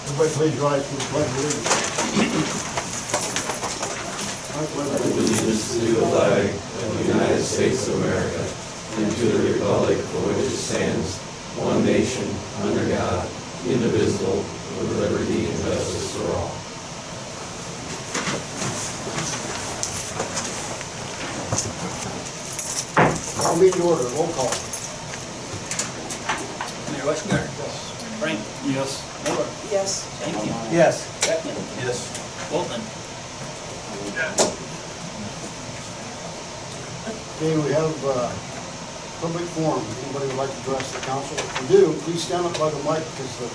Everybody please rise for the pledge of allegiance. I pledge allegiance to the flag of the United States of America and to the republic for which it stands, one nation, under God, indivisible, with liberty and justice for all. Our meeting order, roll call. Mayor Westgard. Yes. Frank. Yes. Miller. Yes. Stanky. Yes. Beckman. Yes. Boltman. Okay, we have public forum. Anybody would like to address the council? If you do, please stand up by the mic because the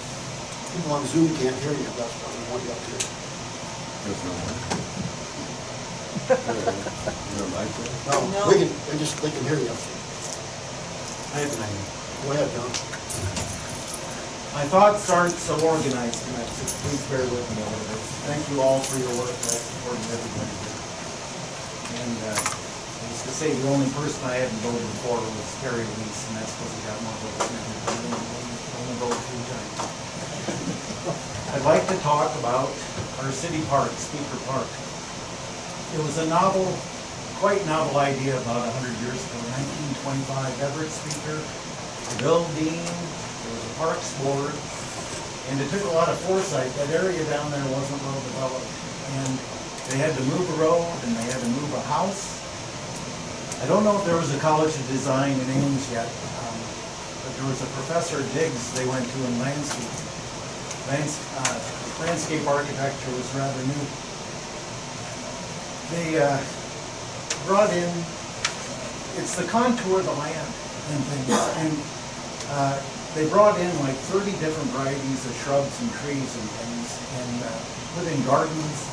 people on Zoom can't hear you. That's why we want you up here. There's no one. No mic there? No, No. they can hear you up here. I have an idea. Go ahead, John. My thoughts aren't so organized tonight, so please bear with me a little bit. Thank you all for your work. I support everybody here. And I used to say the only person I hadn't voted for was Terry Lease, and that's because he got more votes than everybody. Only voted 3 times. I'd like to talk about our city park, Speaker Park. It was a novel, quite novel idea about 100 years ago, 1925. Everett Speaker, Bill Dean, there was a parks board, and it took a lot of foresight. That area down there wasn't well developed, and they had to move a road and they had to move a house. I don't know if there was a College of Design in Ames yet, but there was a Professor Diggs they went to in landscape. Landscape architecture was rather new. They brought in, it's the contour of the land and things, and they brought in like 30 different varieties of shrubs and trees and things, and put in gardens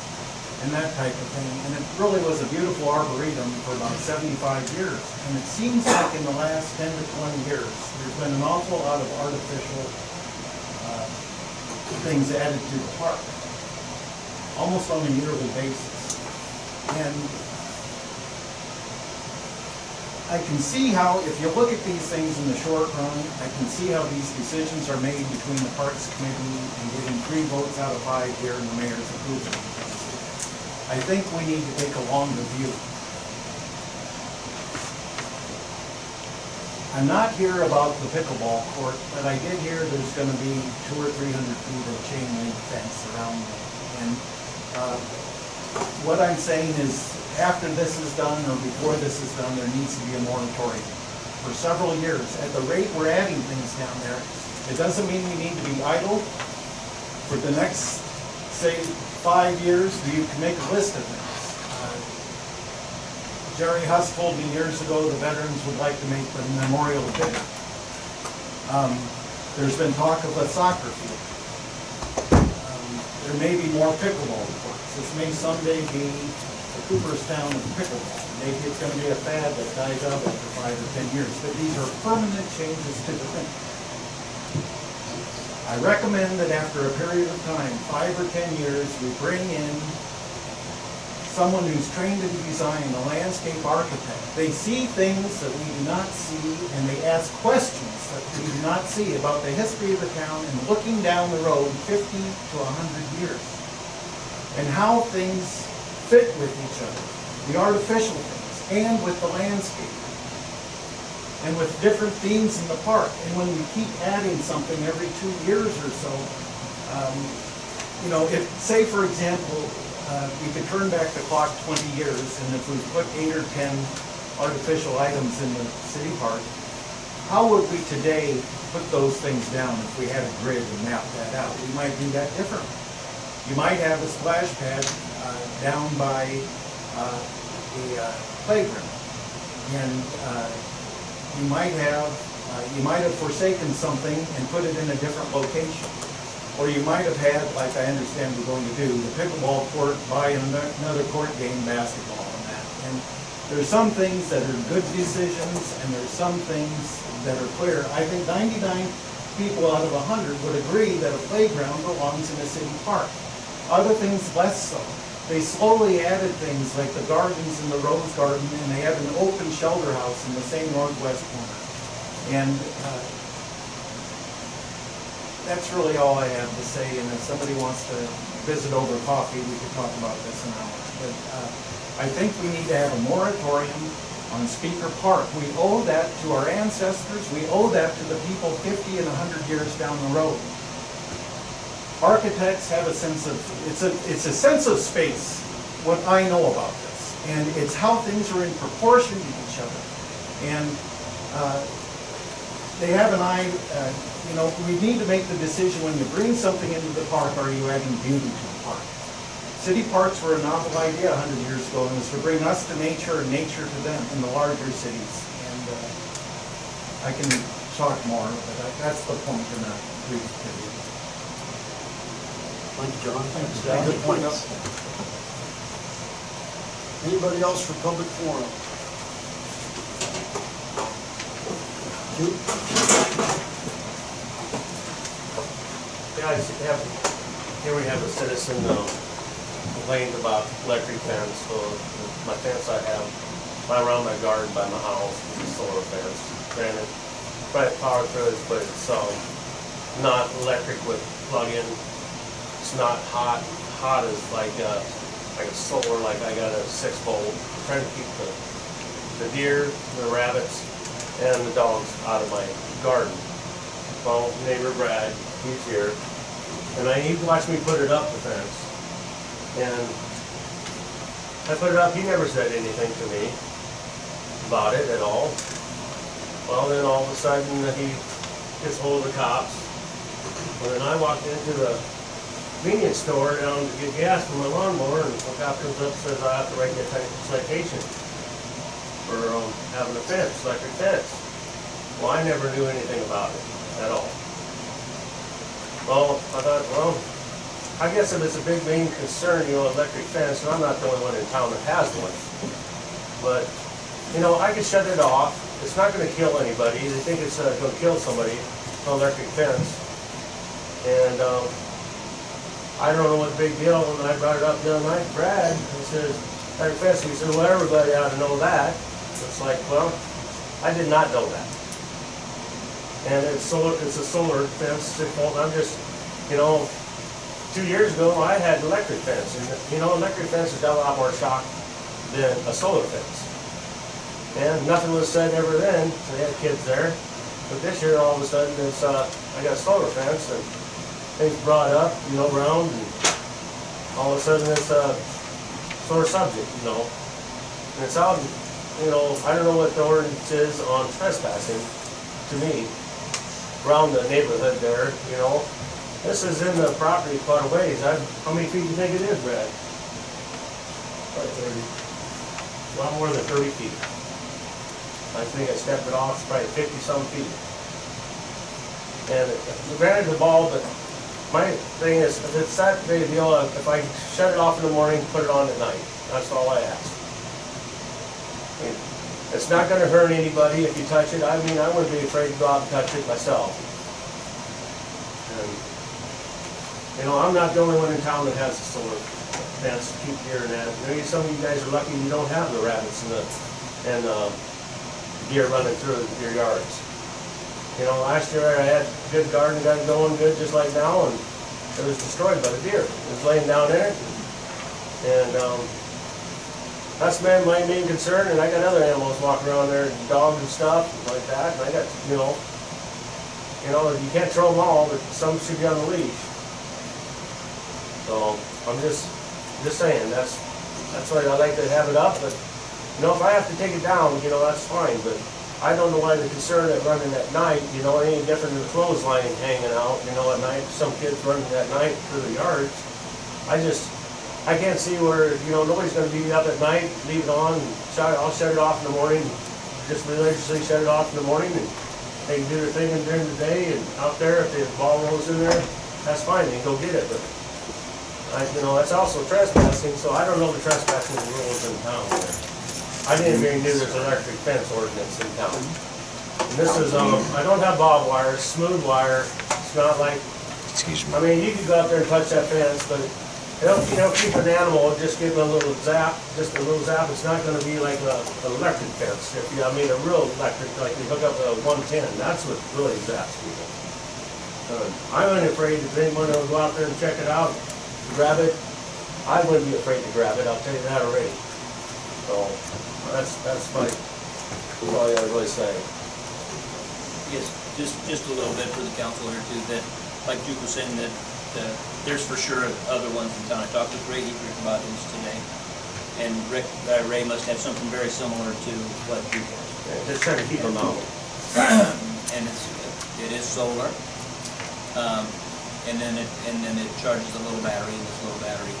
and that type of thing. And it really was a beautiful arboretum for about 75 years. And it seems like in the last 10 to 20 years, there's been an awful lot of artificial things added to the park, almost on a yearly basis. And I can see how, if you look at these things in the short run, I can see how these decisions are made between the Parks Committee and getting 3 votes out of 5 here and the mayor's approval. I think we need to take a longer view. I'm not here about the pickleball court, but I did hear there's going to be 200 or 300 feet of chain link fence around it. And what I'm saying is, after this is done or before this is done, there needs to be a moratorium for several years. At the rate we're adding things down there, it doesn't mean we need to be idle. For the next, say, 5 years, you can make a list of things. Jerry Huss told me years ago the veterans would like to make the memorial bigger. There's been talk of a soccer field. There may be more pickleball courts. This may someday be the Cooperstown of pickleball. Maybe it's going to be a fad that dies out after 5 or 10 years. But these are permanent changes to the thing. I recommend that after a period of time, 5 or 10 years, we bring in someone who's trained in design, a landscape architect. They see things that we do not see, and they ask questions that we do not see about the history of the town and looking down the road 50 to 100 years, and how things fit with each other, the artificial things, and with the landscape, and with different themes in the park. And when we keep adding something every 2 years or so, if, say for example, we could turn back the clock 20 years, and if we put 8 or 10 artificial items in the city park, how would we today put those things down if we had a grid and map that out? We might do that differently. You might have a splash pad down by the playground, and you might have forsaken something and put it in a different location. Or you might have had, like I understand we're going to do, the pickleball court by another court game basketball and that. And there's some things that are good decisions, and there's some things that are clear. I think 99 people out of 100 would agree that a playground belongs in a city park. Other things less so. They slowly added things like the gardens in the Rose Garden, and they have an open shelter house in the same northwest corner. And that's really all I have to say, and if somebody wants to visit over coffee, we could talk about this an hour. But I think we need to have a moratorium on Speaker Park. We owe that to our ancestors, we owe that to the people 50 and 100 years down the road. Architects have a sense of, it's a sense of space, what I know about this. And it's how things are in proportion to each other. And they have an eye, you know, we need to make the decision when you bring something into the park, are you adding beauty to the park? City parks were a novel idea 100 years ago, and it was to bring us to nature and nature to them in the larger cities. And I can talk more, but that's the point in that brief video. Thank you, John. Thanks, John. Good points. Anybody else for public forum? Q? Yeah, here we have a citizen complained about electric fence. So my fence I have right around my garden by my house is a solar fence. Granted, private power through it, but it's not electric with plug-in. It's not hot. Hot is like a solar, like I got a 6-volt. I'm trying to keep the deer, the rabbits, and the dogs out of my garden. Well, neighbor Brad, he's here, and he watched me put it up the fence. And I put it up, he never said anything to me about it at all. Well, then all of a sudden he gets hold of the cops. Well, then I walked into the convenience store down to get gas for my lawnmower, and the cop comes up and says I have to write you a citation for having a fence, electric fence. Well, I never knew anything about it at all. Well, I thought, well, I guess if it's a big main concern, you know, electric fence, and I'm not the only one in town that has one. But, you know, I could shut it off. It's not going to kill anybody. They think it's going to kill somebody, an electric fence. And I don't know what the big deal, when I brought it up the other night, Brad, he says, electric fence, he said, well, everybody ought to know that. It's like, well, I did not know that. And it's a solar fence, 6-volt. I'm just, you know, 2 years ago I had an electric fence, and you know, electric fence has got a lot more shock than a solar fence. And nothing was said ever then. They had kids there, but this year all of a sudden it's I got a solar fence, and things brought up, you know, around, and all of a sudden it's a sore subject, you know. And it's out, you know, I don't know what the ordinance is on trespassing to me around the neighborhood there, you know. This is in the property quite a ways. How many feet do you think it is, Brad? Probably 30. A lot more than 30 feet. I think I stepped it off, it's probably 50-some feet. And granted the ball, but my thing is, if it's that big a deal, if I shut it off in the morning, put it on at night. That's all I ask. I mean, it's not going to hurt anybody if you touch it. I mean, I wouldn't be afraid to go out and touch it myself. And, you know, I'm not the only one in town that has a solar fence to keep deer and that. Maybe some of you guys are lucky you don't have the rabbits and deer running through your yards. You know, last year I had a good garden, got it going good just like now, and it was destroyed by the deer. It was laying down in it. And that's my main concern, and I got other animals walking around there, dogs and stuff like that, and I got, you know, you can't throw them all, but some should be on the leash. So I'm just saying, that's why I like to have it up, but, you know, if I have to take it down, you know, that's fine, but I don't know why the concern of running at night, you know, any different than the clothesline hanging out, you know, at night, some kids running at night through the yards. I can't see where, you know, nobody's going to be up at night, leave it on, and I'll shut it off in the morning, just religiously shut it off in the morning, and they can do their thing during the day, and out there, if the ball rolls in there, that's fine, they can go get it, but, you know, that's also trespassing, so I don't know the trespassing rules in town there. I didn't even know there's an electric fence ordinance in town. And this is, I don't have barbed wire, it's smooth wire, it's not like, Excuse me. I mean, you could go out there and touch that fence, but it'll keep an animal, just give it a little zap, just a little zap. It's not going to be like an electric fence. I mean, a real electric, like you hook up a 110, that's what really zaps people. I wasn't afraid if anyone would go out there and check it out, grab it. I wouldn't be afraid to grab it, I'll tell you that already. So, that's all I gotta really say. Yes, just a little bit for the council here too, that, like Duke was saying, that there's for sure other ones in town. I talked with Ray Heatrick about this today, and Ray must have something very similar to what Duke has. Yeah, just trying to keep them out. And it is solar, and then it charges a little battery, and this little battery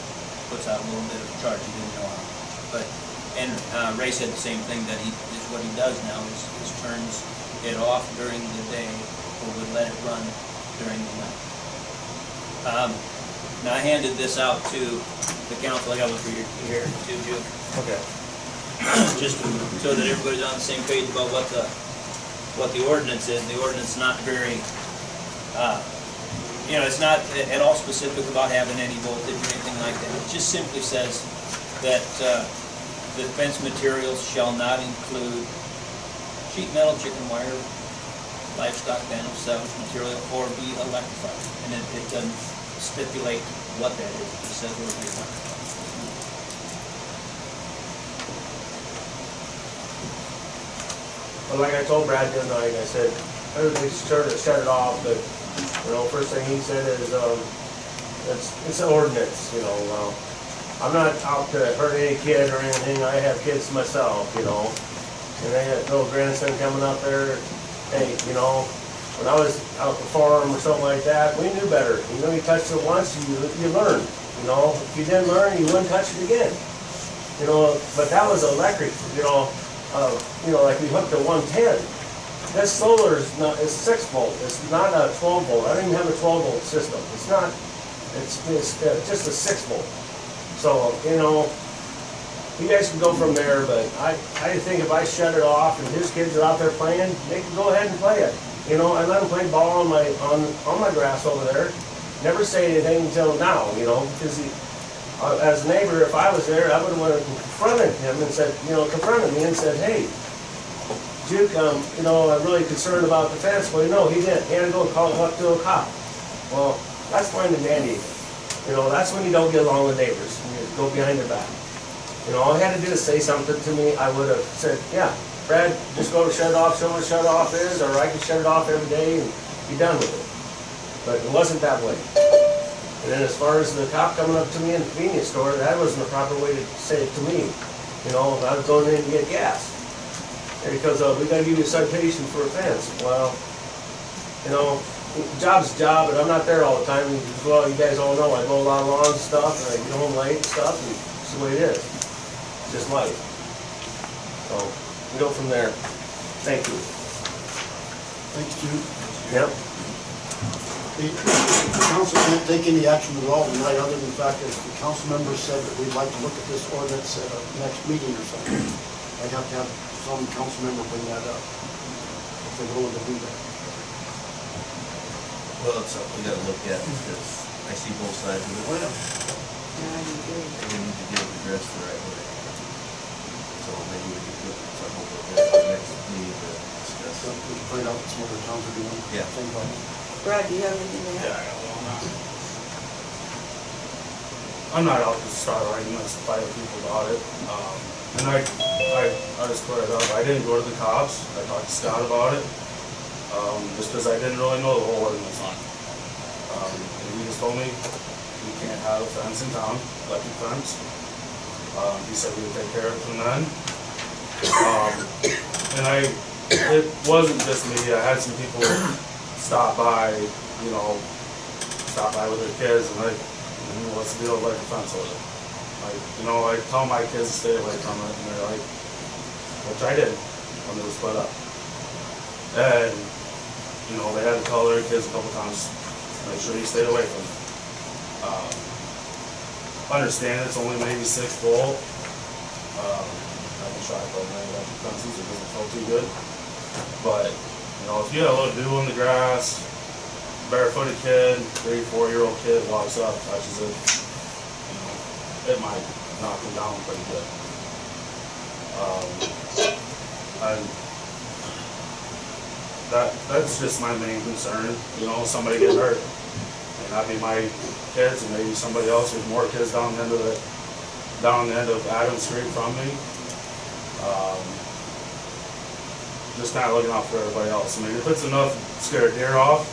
puts out a little bit of charge you didn't know how. But Ray said the same thing, that what he does now is turns it off during the day, or would let it run during the night. Now I handed this out to the council. I got one for you here too, Duke. Okay. Just so that everybody's on the same page about what the ordinance is. The ordinance is not very, it's not at all specific about having any voltage or anything like that. It just simply says that the fence materials shall not include sheet metal, chicken wire, livestock panels, salvage material, or be electrified. And it doesn't stipulate what that is. It just says what it is. But like I told Brad the other night, I said, everybody shut it off, but, first thing he said is, it's an ordinance, I'm not out to hurt any kid or anything, I have kids myself, and I had a little grandson coming up there, hey, when I was out the farm or something like that, we knew better. You touched it once, you learned, if you didn't learn, you wouldn't touch it again. But that was electric, like we hooked a 110. This solar is 6 volt. It's not a 12 volt. I don't even have a 12 volt system. It's not. It's just a 6 volt. So you guys can go from there. But I think if I shut it off and his kids are out there playing, they can go ahead and play it. I let them play ball on my grass over there. Never say anything until now. Because as a neighbor, if I was there, I would have went and confronted him and said, confronted me and said, hey, Duke, I'm really concerned about the fence. Well, no, he didn't. He had to go call up to a cop. Well, that's fine and dandy. That's when you don't get along with neighbors. And you go behind their back. All he had to do is say something to me. I would have said, yeah, Brad, just go to shut it off, show what shut off is, or I can shut it off every day and be done with it. But it wasn't that way. And then as far as the cop coming up to me in the convenience store, that wasn't the proper way to say it to me. If I was going in to get gas. Because we got to give you a citation for a fence. Well, job's a job, but I'm not there all the time. Well, you guys all know I mow a lot of lawns and stuff, and I get home late and stuff, and it's the way it is. It's just life. So, we go from there. Thank you. Thanks, Jude. Yep. The council can't take any action at all tonight, other than the fact that the council members said that we'd like to look at this ordinance at a next meeting or something. I'd have to have some council member bring that up, if they're willing to do that. Well, it's something we gotta look at, because I see both sides of it. Well, we need to get it addressed the right way. So maybe we could look at something over there at the next meeting to discuss. So we can find out what some other towns are doing. Yeah. Same problem. Brad, do you have anything to add? I'm not out to start arguments to fight with people about it. And I just put it up. I didn't go to the cops. I talked to Scott about it. Just because I didn't really know the whole ordinance on it. And he just told me we can't have a fence in town, electric fence. He said we would take care of it from then. And it wasn't just me. I had some people stop by, with their kids, and what's the deal with electric fence over there? I tell my kids to stay away from it, and they're like, which I did when it was split up. And, they had to tell their kids a couple times, make sure you stay away from it. Understand it's only maybe 6 volt. I can try to program electric fences, it doesn't feel too good. But, if you had a little dew on the grass, barefooted kid, 3, 4-year-old kid walks up, touches it, it might knock him down pretty good. that's just my main concern, you know, somebody getting hurt. May not be my kids, and maybe somebody else, there's more kids down the end of Adams Street from me. Just kinda looking out for everybody else. I mean, if it's enough to scare a deer off,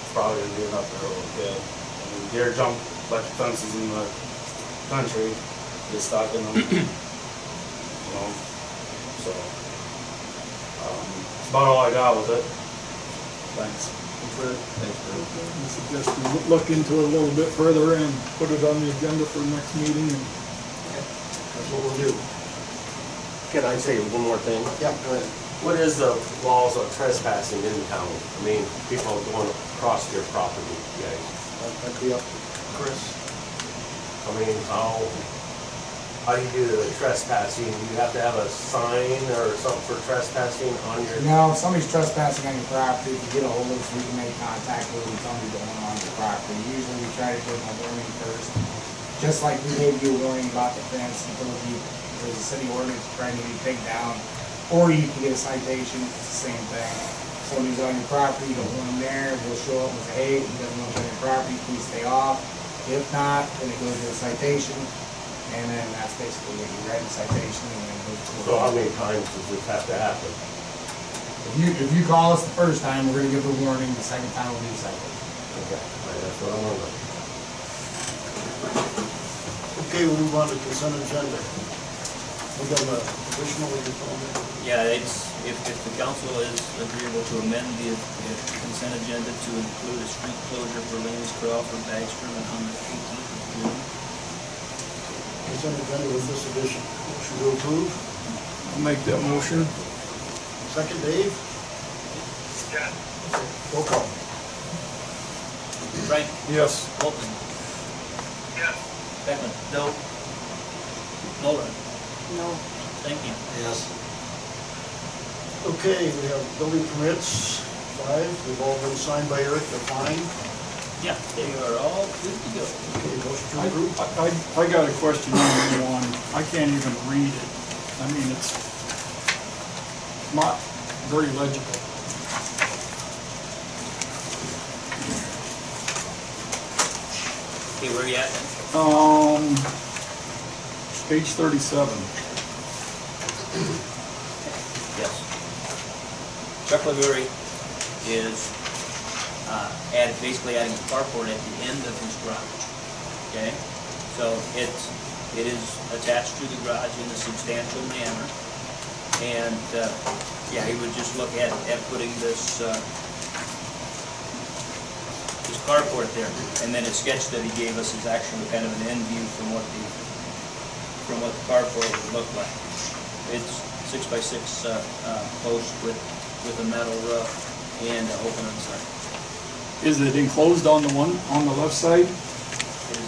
it's probably gonna be enough for a little kid. I mean, deer jump electric fences in the country, get stuck in them, you know, so. That's about all I got with it. Thanks. I suggest we look into it a little bit further and put it on the agenda for the next meeting. And That's what we'll do. Can I say one more thing? Yeah, go ahead. What is the laws of trespassing in town? I mean, people going across your property, guys. That'd be up to Chris. I mean, how do you do the trespassing? Do you have to have a sign or something for trespassing on your? No, if somebody's trespassing on your property, if you get a hold of us, we can make contact with them, tell them you're going on your property. Usually we try to give them a warning first. Just like we gave you a warning about the fence until there's a city ordinance trying to be taken down. Or you can get a citation, it's the same thing. Somebody's on your property, you don't want them there, we'll show up and say, hey, he doesn't want to on your property, please stay off. If not, then it goes to a citation. And then that's basically when you write the citation and then it goes to. So how many times does this have to happen? If you call us the first time, we're gonna give a warning, the second time we'll do the citation. Okay, that's what I want to know. Okay, we'll move on to consent agenda. We got an additional, we can call it. Yeah, it's, if the council is agreeable to amend the consent agenda to include a street closure for Lanes, Crawford, Bagstrom, and on the 18th of June. Consent agenda with this addition. Motion to approve. I'll make that motion. Second, Dave? Yeah. Roll call. Frank? Yes. Bolton? Yes. Beckman? No. Nolan? No. Thank you. Yes. Okay, we have building permits, 5. They've all been signed by Eric, they're fine. Yeah, they are all good to go. Okay, motion to approve. I got a question on one. I can't even read it. I mean, it's not very legible. Okay, where are you at? Page 37. Yes. Chuck LaGuerre is basically adding a carport at the end of his garage. Okay? So it is attached to the garage in a substantial manner. And yeah, he would just look at putting this carport there. And then a sketch that he gave us is actually kind of an end view from what the carport would look like. It's 6x6 post with a metal roof and an open inside. Is it enclosed on the one on the left side?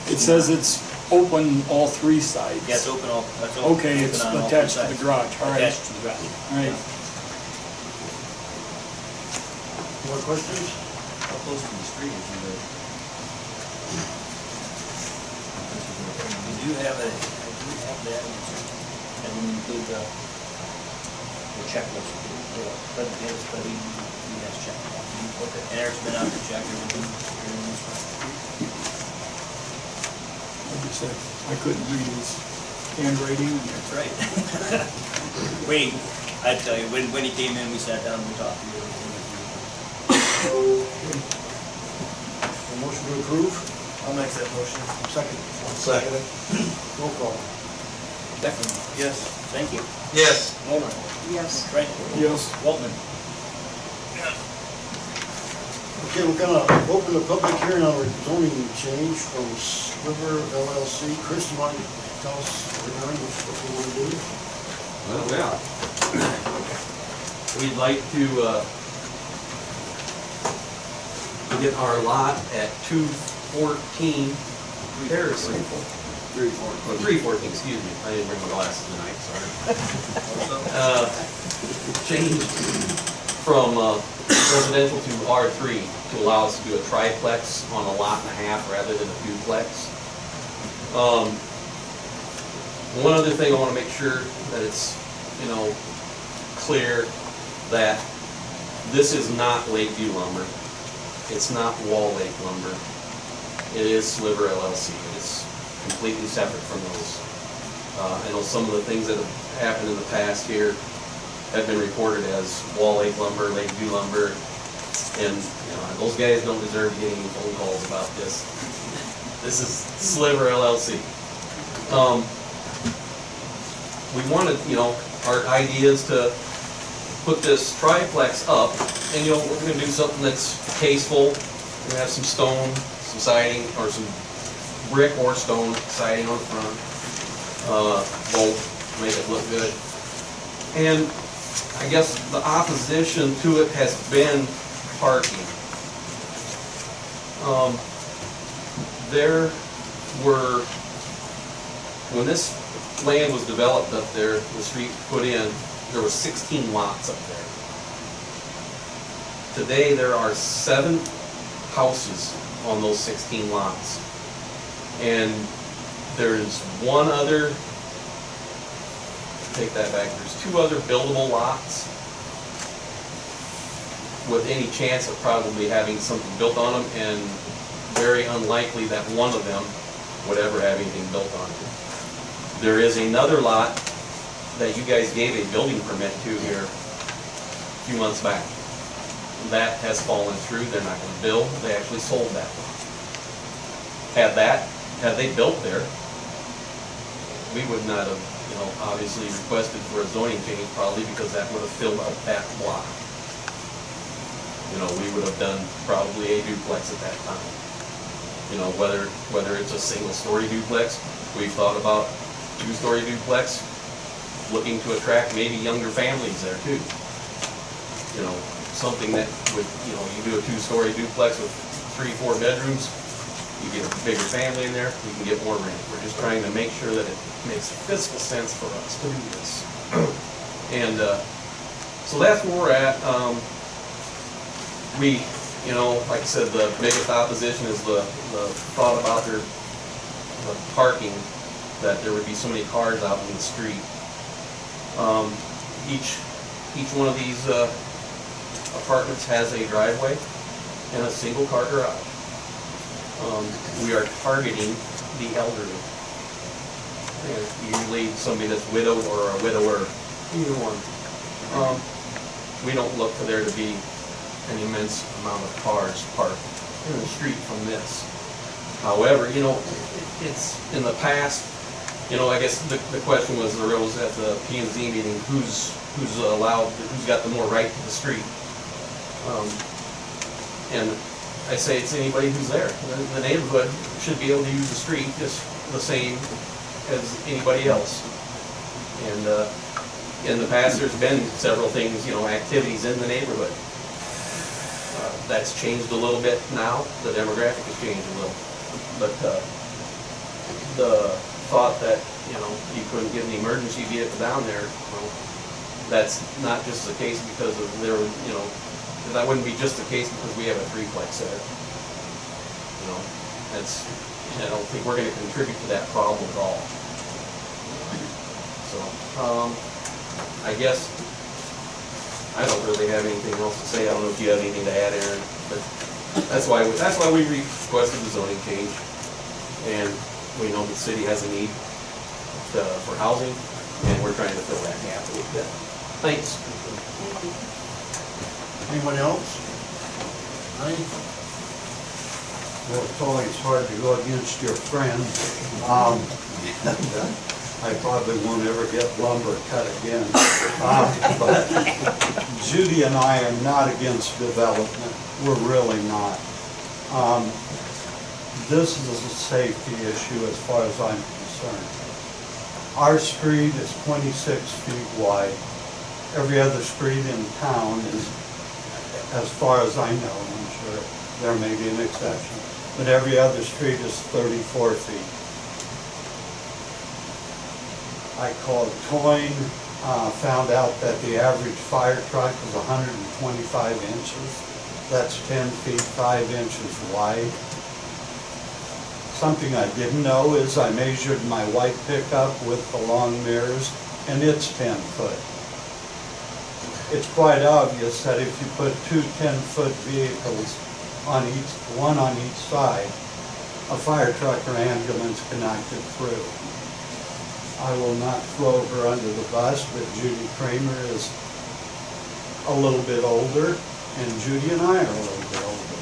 It says it's open all 3 sides. Yeah, it's open all. It's open, Okay, open it's on all attached to three the sides. garage. All right. Attached to the garage. All right. More questions? How close to the street is it? We do have I do have that answer. I didn't include the checklist. But he has checked that. And Eric's been out to check everything. Like you said, I couldn't read his handwriting. That's right. Wait, I tell you, when he came in, we sat down and we talked through everything. A motion to approve? I'll make that motion. Second. Second. Roll call. Beckman? Yes. Thank you. Yes. Mulder? Yes. Frank? Yes. Waltman? Okay, we're gonna open the public hearing on our zoning change from Sliver LLC. Chris, you want to tell us regarding what we want to do? Well, yeah. We'd like to get our lot at 214 Harrison. 314, excuse me. I didn't bring my glasses tonight, sorry. Changed from residential to R3 to allow us to do a triplex on a lot and a half rather than a duplex. One other thing I want to make sure that it's, clear. that this is not Lakeview Lumber. It's not Wall Lake Lumber. It is Sliver LLC. It's completely separate from those. I know some of the things that have happened in the past here have been reported as Wall Lake Lumber, Lakeview Lumber, and those guys don't deserve getting any phone calls about this. This is Sliver LLC. We wanted, our idea is to put this triplex up, and we're going to do something that's tasteful. We're going to have some stone, some siding, or some brick or stone siding on the front. Both make it look good. And I guess the opposition to it has been parking. There were, when this land was developed up there, the street put in, there were 16 lots up there. Today there are 7 houses on those 16 lots. And there's one other, take that back, there's 2 other buildable lots with any chance of probably having something built on them, and very unlikely that one of them would ever have anything built on it. There is another lot that you guys gave a building permit to here a few months back. That has fallen through. They're not going to build. They actually sold that lot. Had they built there, we would not have, obviously requested for a zoning change, probably, because that would have filled up that block. We would have done probably a duplex at that time. Whether it's a single-story duplex, we've thought about 2-story duplex, looking to attract maybe younger families there too. Something that would, you do a 2-story duplex with 3-4 bedrooms, you get a bigger family in there, you can get more rent. We're just trying to make sure that it makes fiscal sense for us to do this. And so that's where we're at. We, like I said, the biggest opposition is the thought about the parking, that there would be so many cars out in the street. Each one of these apartments has a driveway and a single car garage. We are targeting the elderly. Usually somebody that's widowed or a widower, either one. We don't look for there to be an immense amount of cars parked in the street from this. However, it's in the past, I guess the question arose at the P&Z meeting, who's got the more right to the street. And I say it's anybody who's there. The neighborhood should be able to use the street just the same as anybody else. And in the past, there's been several things, activities in the neighborhood. That's changed a little bit now. The demographic has changed a little. But the thought that, you couldn't get an emergency vehicle down there, well, that's not just the case because of that wouldn't be just the case because we have a 3-plex there. I don't think we're going to contribute to that problem at all. So, I guess I don't really have anything else to say. I don't know if you have anything to add, Aaron, but that's why we requested the zoning change, and we know the city has a need for housing, and we're trying to fill that gap a little bit. Thanks. Anyone else? Aye. Well, it's always hard to go against your friend. I probably won't ever get lumber cut again. But Judy and I are not against development. We're really not. This is a safety issue as far as I'm concerned. Our street is 26 feet wide. Every other street in town is, as far as I know, I'm sure there may be an exception, but every other street is 34 feet. I called Toyne, found out that the average fire truck is 125 inches. That's 10 feet, 5 inches wide. Something I didn't know is I measured my white pickup with the long mirrors, and it's 10 foot. it's quite obvious that if you put two 10-foot vehicles on one on each side, a fire truck or ambulance cannot get through. I will not throw her under the bus, but Judy Kramer is a little bit older, and Judy and I are a little bit older.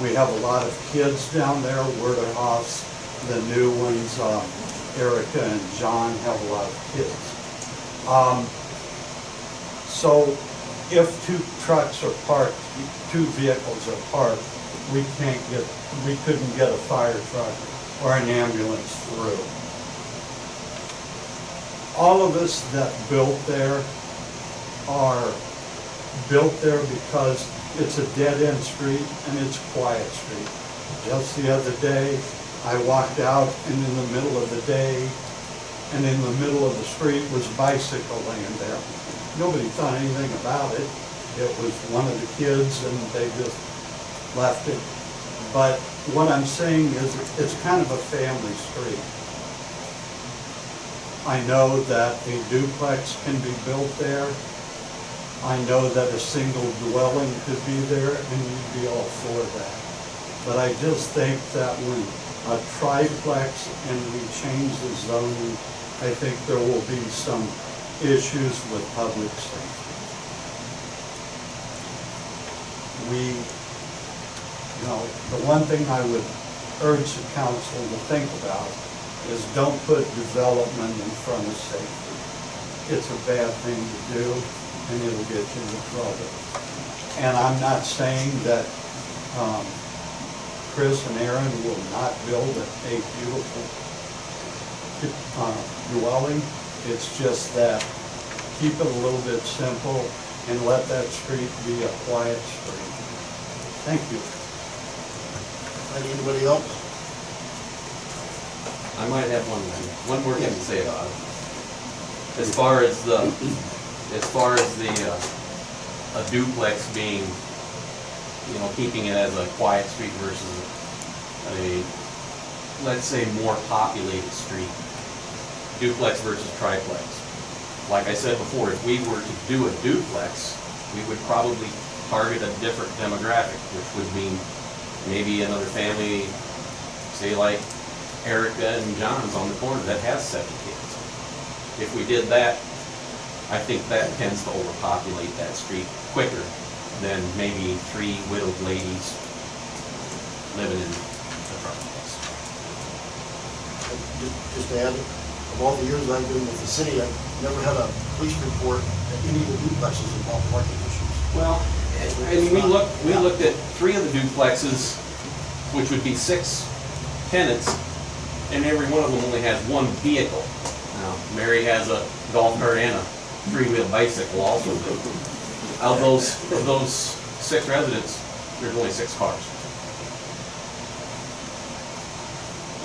We have a lot of kids down there, Werderhoffs, the new ones, Erica and John have a lot of kids. So if two trucks are parked, two vehicles are parked, we couldn't get a fire truck or an ambulance through. All of us that built there are built there because it's a dead-end street and it's a quiet street. Just the other day, I walked out and in the middle of the day and in the middle of the street was a bicycle laying there. Nobody thought anything about it. It was one of the kids and they just left it. But what I'm saying is it's kind of a family street. I know that a duplex can be built there. I know that a single dwelling could be there and you'd be all for that. But I just think that when a triplex and we change the zoning, I think there will be some issues with public safety. The one thing I would urge the council to think about is don't put development in front of safety. It's a bad thing to do and it'll get you into trouble. And I'm not saying that Chris and Aaron will not build a beautiful dwelling. It's just that keep it a little bit simple and let that street be a quiet street. Thank you. Anybody else? I might have one more thing to say about it. As far as a duplex being, keeping it as a quiet street versus a, let's say, more populated street. Duplex versus triplex. Like I said before, if we were to do a duplex, we would probably target a different demographic, which would mean maybe another family, say like Erica and John's on the corner that has 7 kids. If we did that, I think that tends to overpopulate that street quicker than maybe 3 widowed ladies living in the triplex. Just to add, of all the years I've been with the city, I've never had a police report that any of the duplexes involved parking issues. Well, I mean, we looked at 3 of the duplexes, which would be 6 tenants, and every one of them only has 1 vehicle. Now, Mary has a golf cart and a 3-wheel bicycle also. Of those 6 residents, there's only 6 cars.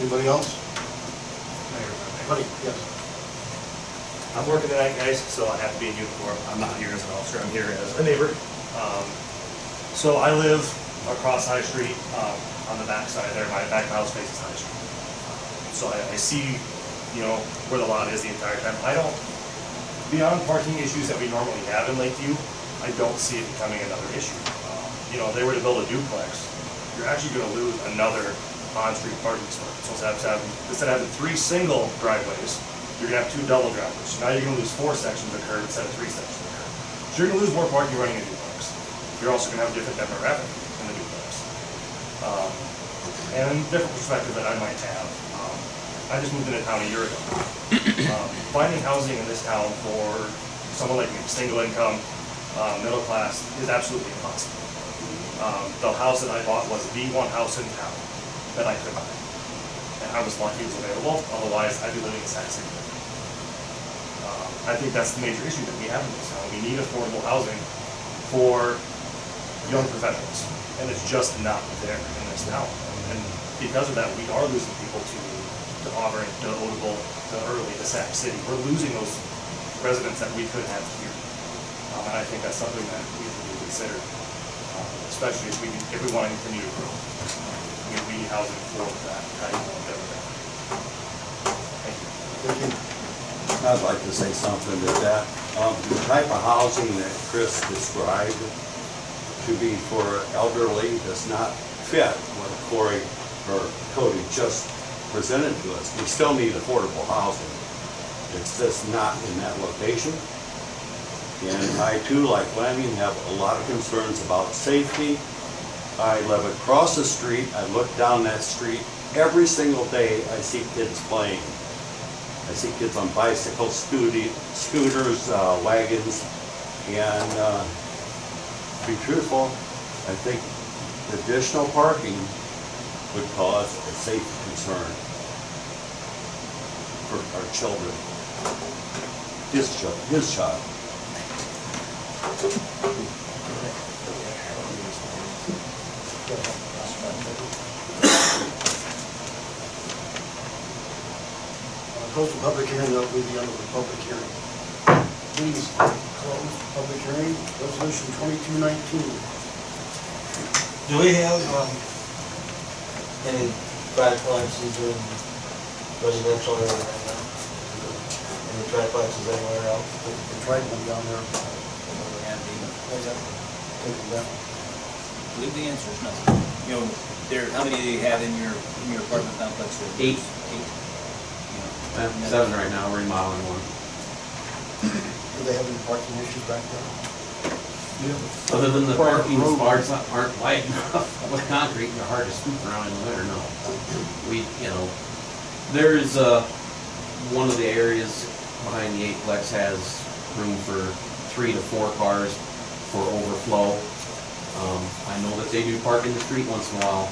Anybody else? Buddy, yes. I'm working tonight, guys, so I have to be in uniform. I'm not here as an officer, I'm here as a neighbor. So I live across High Street, on the back side there. My back house faces High Street. So I see, where the lot is the entire time. Beyond parking issues that we normally have in Lakeview, I don't see it becoming another issue. If they were to build a duplex, you're actually gonna lose another on-street parking spot. So instead of having 3 single driveways, you're gonna have 2 double driveways. So now you're gonna lose 4 sections of curb instead of 3 sections of curb. So you're gonna lose more parking running a duplex. You're also gonna have a different demographic in the duplex. And different perspective that I might have. I just moved into town a year ago. Finding housing in this town for someone like me, single income, middle class, is absolutely impossible. The house that I bought was the one house in town that I could buy. And I was lucky it was available, otherwise I'd be living in Sac City. I think that's the major issue that we have in this town. We need affordable housing for young professionals, and it's just not there in this town. And because of that, we are losing people to Auburn, to Odebo, to Early, to Sac City. We're losing those residents that we could have here. And I think that's something that we need to consider, especially if we want to continue to grow. We need housing for that type of demographic. Thank you. Thank you. I'd like to say something to that. The type of housing that Chris described to be for elderly does not fit what Corey or Cody just presented to us. We still need affordable housing. It's just not in that location. And I too, like Lanning, have a lot of concerns about safety. I live across the street. I look down that street. Every single day I see kids playing. I see kids on bicycles, scooters, wagons, and to be truthful, I think additional parking would cause a safety concern for our children, his child. Close the public hearing, that will be the end of the public hearing. Please close public hearing, resolution 2219. Do we have, any triplexes in residential area right now? Any triplexes anywhere else? We tried one down there. I believe the answer is no. You know, how many do you have in your apartment complex? There? 8. 7 right now, we're remodeling one. Do they have any parking issues back there? Other than the parking spots aren't wide enough with concrete, they're hard to scoop around in the winter, no. There's, one of the areas behind the 8-plex has room for 3 to 4 cars for overflow. I know that they do park in the street once in a while.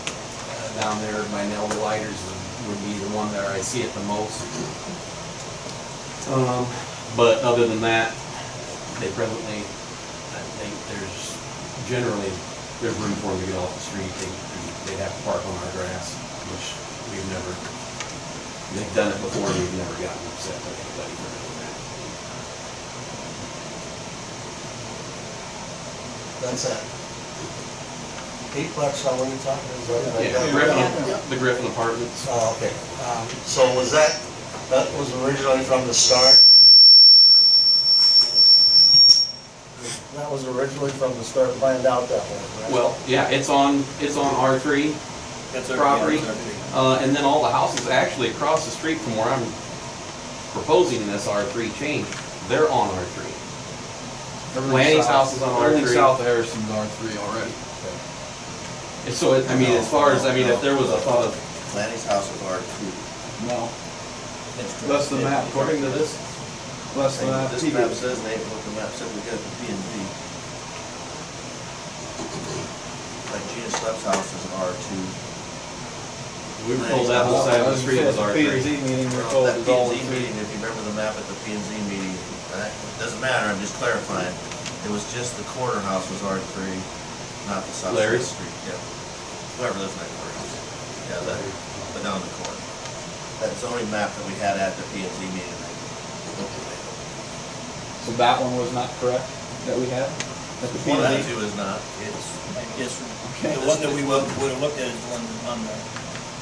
Down there by Nelda Lighters would be the one that I see it the most. But other than that, they presently, I think there's room for them to get off the street. They'd have to park on our grass, which they've done it before and we've never gotten upset with anybody for doing that. That's it. 8-plex, how are you talking about? Yeah, the Griffin Apartments. Oh, okay. So that was originally from the start? That was originally from the start planned out that way, right? Well, yeah, it's on R3 That's our property. yeah, that's our And then all the houses actually across the street from where I'm proposing this R3 change, they're on R3. Lanny's house is on R3. Everything south of Harrison's R3 already. And so, as far as, if there was a thought of... Lanny's house is R2. No. Less than that, according to this. Less than that. This map says, and what the map said, we got the P and Z. Like Gina Slepp's house is R2. We were told that whole side of the street was R3. P&Z meeting, we're told That is all P&Z in meeting, if you remember the map at the P&Z meeting, it doesn't matter, I'm just clarifying. It was just the corner house was R3, not the south side of the Larry's? street. Yeah. Whoever lives next door. Yeah, but down the corner. That's the only map that we had at the P&Z meeting. So that one was not correct, that we had? At the One of the P&Z? two is not. I guess Okay. the one that we would have looked at is the one on the,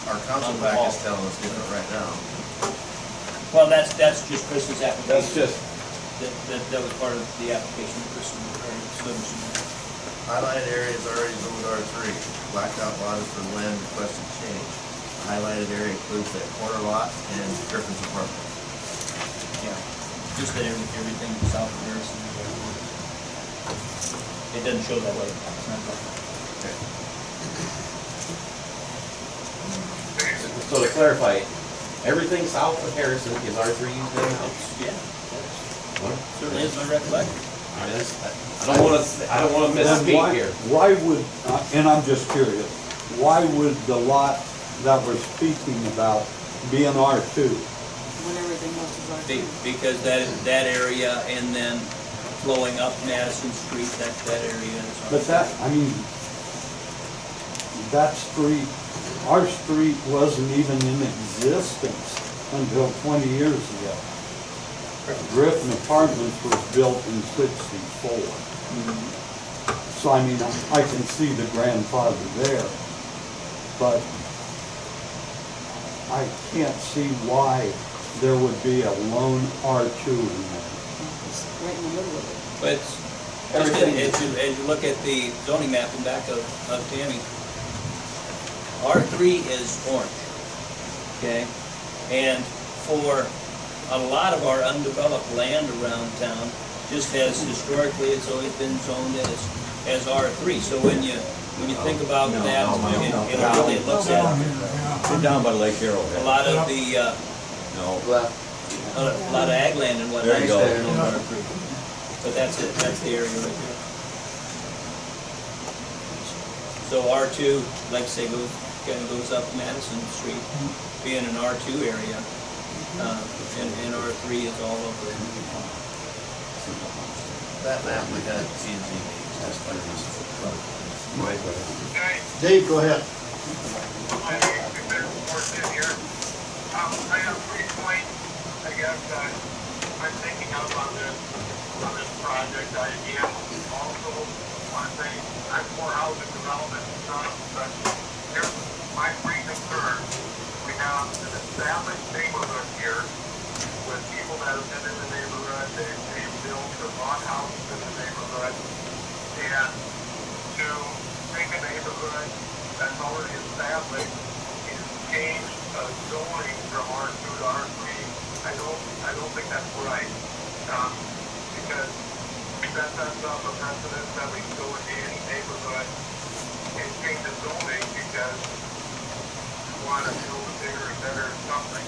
Our council On the pack wall. is telling us different right now. well, that's just Chris's application. That's just, That was part of the application that Chris was Highlighted area is already zoned R3. Blacked out lot is for land requested change. The highlighted area includes that corner lot and Griffin's apartment. Yeah, just that everything south of Harrison. It doesn't show that way. It's not Okay. So to clarify, everything south of Harrison is R3 used now? Yeah, certainly is my recollection. I don't wanna Then misspeak here. Why would, and I'm just curious, why would the lot that we're speaking about be an R2? When everything else is like. Because that area and then flowing up Madison Street, that area is. But that street, our street wasn't even in existence until 20 years ago. Griffin Apartments was built in '64. So I can see the grandfather there, but I can't see why there would be a lone R2 in there. right in the middle of it. But just as you look at the zoning map in back of Tammy, R3 is orange, okay? And for a lot of our undeveloped land around town, just as historically it's always been zoned as R3. So when you think about No, that, no, no, it no. really looks at Sit down by Lake Arrowhead. a lot of the, No. a lot of ag land and whatnot. There you go. is zoned R3. But that's it, that's the area right there. So R2, like I say, kind of goes up Madison Street, being an R2 area, and R3 is all over it. That map we got C and Z meetings, that's what it is. Dave, go ahead. I have 3 points, I guess, I'm thinking of on this project. I again also want to say I'm for housing development and stuff, but here's my 3 concerns. We have an established neighborhood here with people that have been in the neighborhood, they've built or bought houses in the neighborhood, and to make a neighborhood that's already established and change zoning from R2 to R3, I don't think that's right. Because that sets up a precedent that we can go into any neighborhood and change the zoning because we want to build a bigger and better something.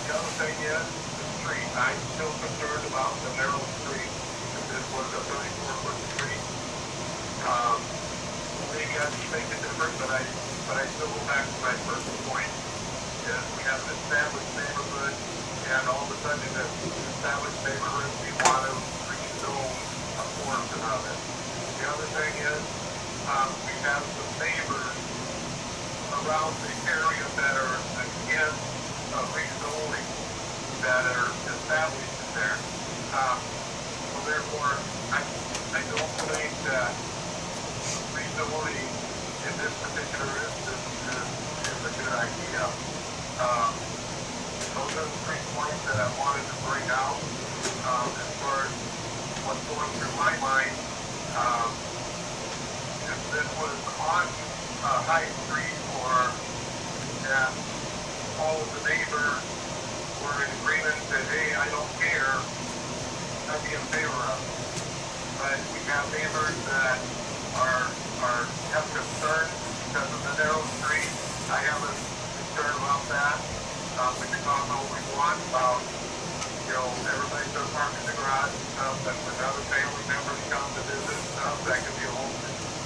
The other thing is the street. I'm still concerned about the narrow street. If this was a 34-foot street, maybe I'd make it different, but I still go back to my first point. Is we have an established neighborhood, and all of a sudden in this established neighborhood, we want to rezone a portion of it. The other thing is, we have some neighbors around the area that are against rezoning that are established in there. So therefore, I don't think that rezoning in this particular instance is a good idea. Those are the 3 points that I wanted to bring out. As far as what's going through my mind, if this was on High Street or that all of the neighbors were in agreement that, hey, I don't care, I'd be in favor of it. But we have neighbors that have concerns because of the narrow street. I have a concern about that. We can talk all we want about, everybody's going to park in the garage and stuff, but when other family members come to visit and stuff, that could be a whole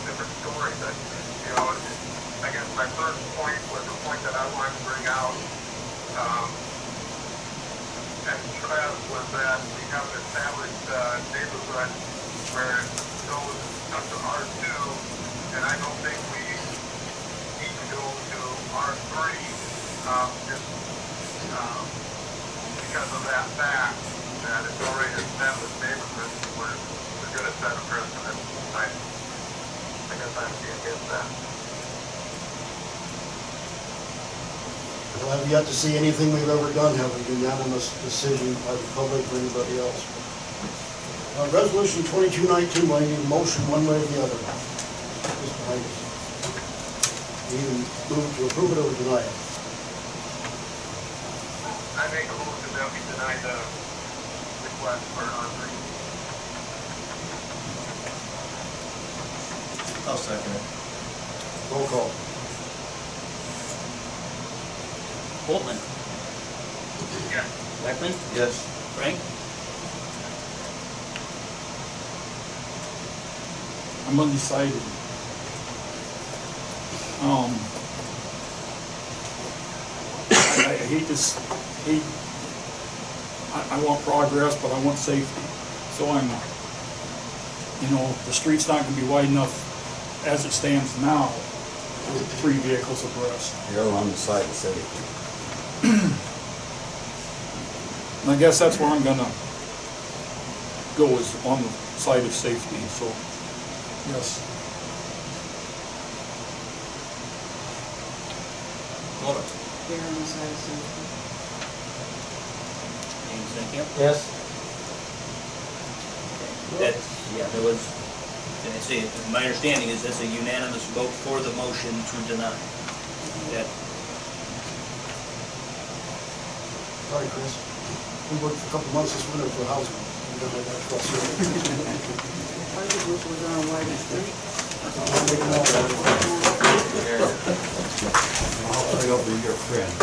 different story. But, I guess my first point was the point that I wanted to bring out, and Trev, was that we have an established neighborhood where it goes up to R2, and I don't think we need to go to R3 just because of that fact that it's already an established neighborhood. We're going to set a precedent. I guess I'd be against that. Well, I've yet to see anything we've ever done have a unanimous decision by the public or anybody else. Resolution 2219, I need a motion one way or the other. Just behind us. We either move to approve it or deny it. I make a motion that we deny the request for R3. I'll second it. Roll call. Boltman, Yes. Beckman, Yes. Frank, I'm undecided. I hate this, I want progress, but I want safety. So the street's not gonna be wide enough as it stands now with 3 vehicles abreast. You're on the side of safety. And I guess that's where I'm gonna go, is on the side of safety, so, yes. Muller, They're on the side of safety. James Stankin, Yes. That, yeah, there was, and I say, my understanding is that's a unanimous vote for the motion to deny. That, Sorry, Chris. We worked for a couple months this winter for housing. We don't have that trust. I just wish it was on Whiting Street. I'll be your friend.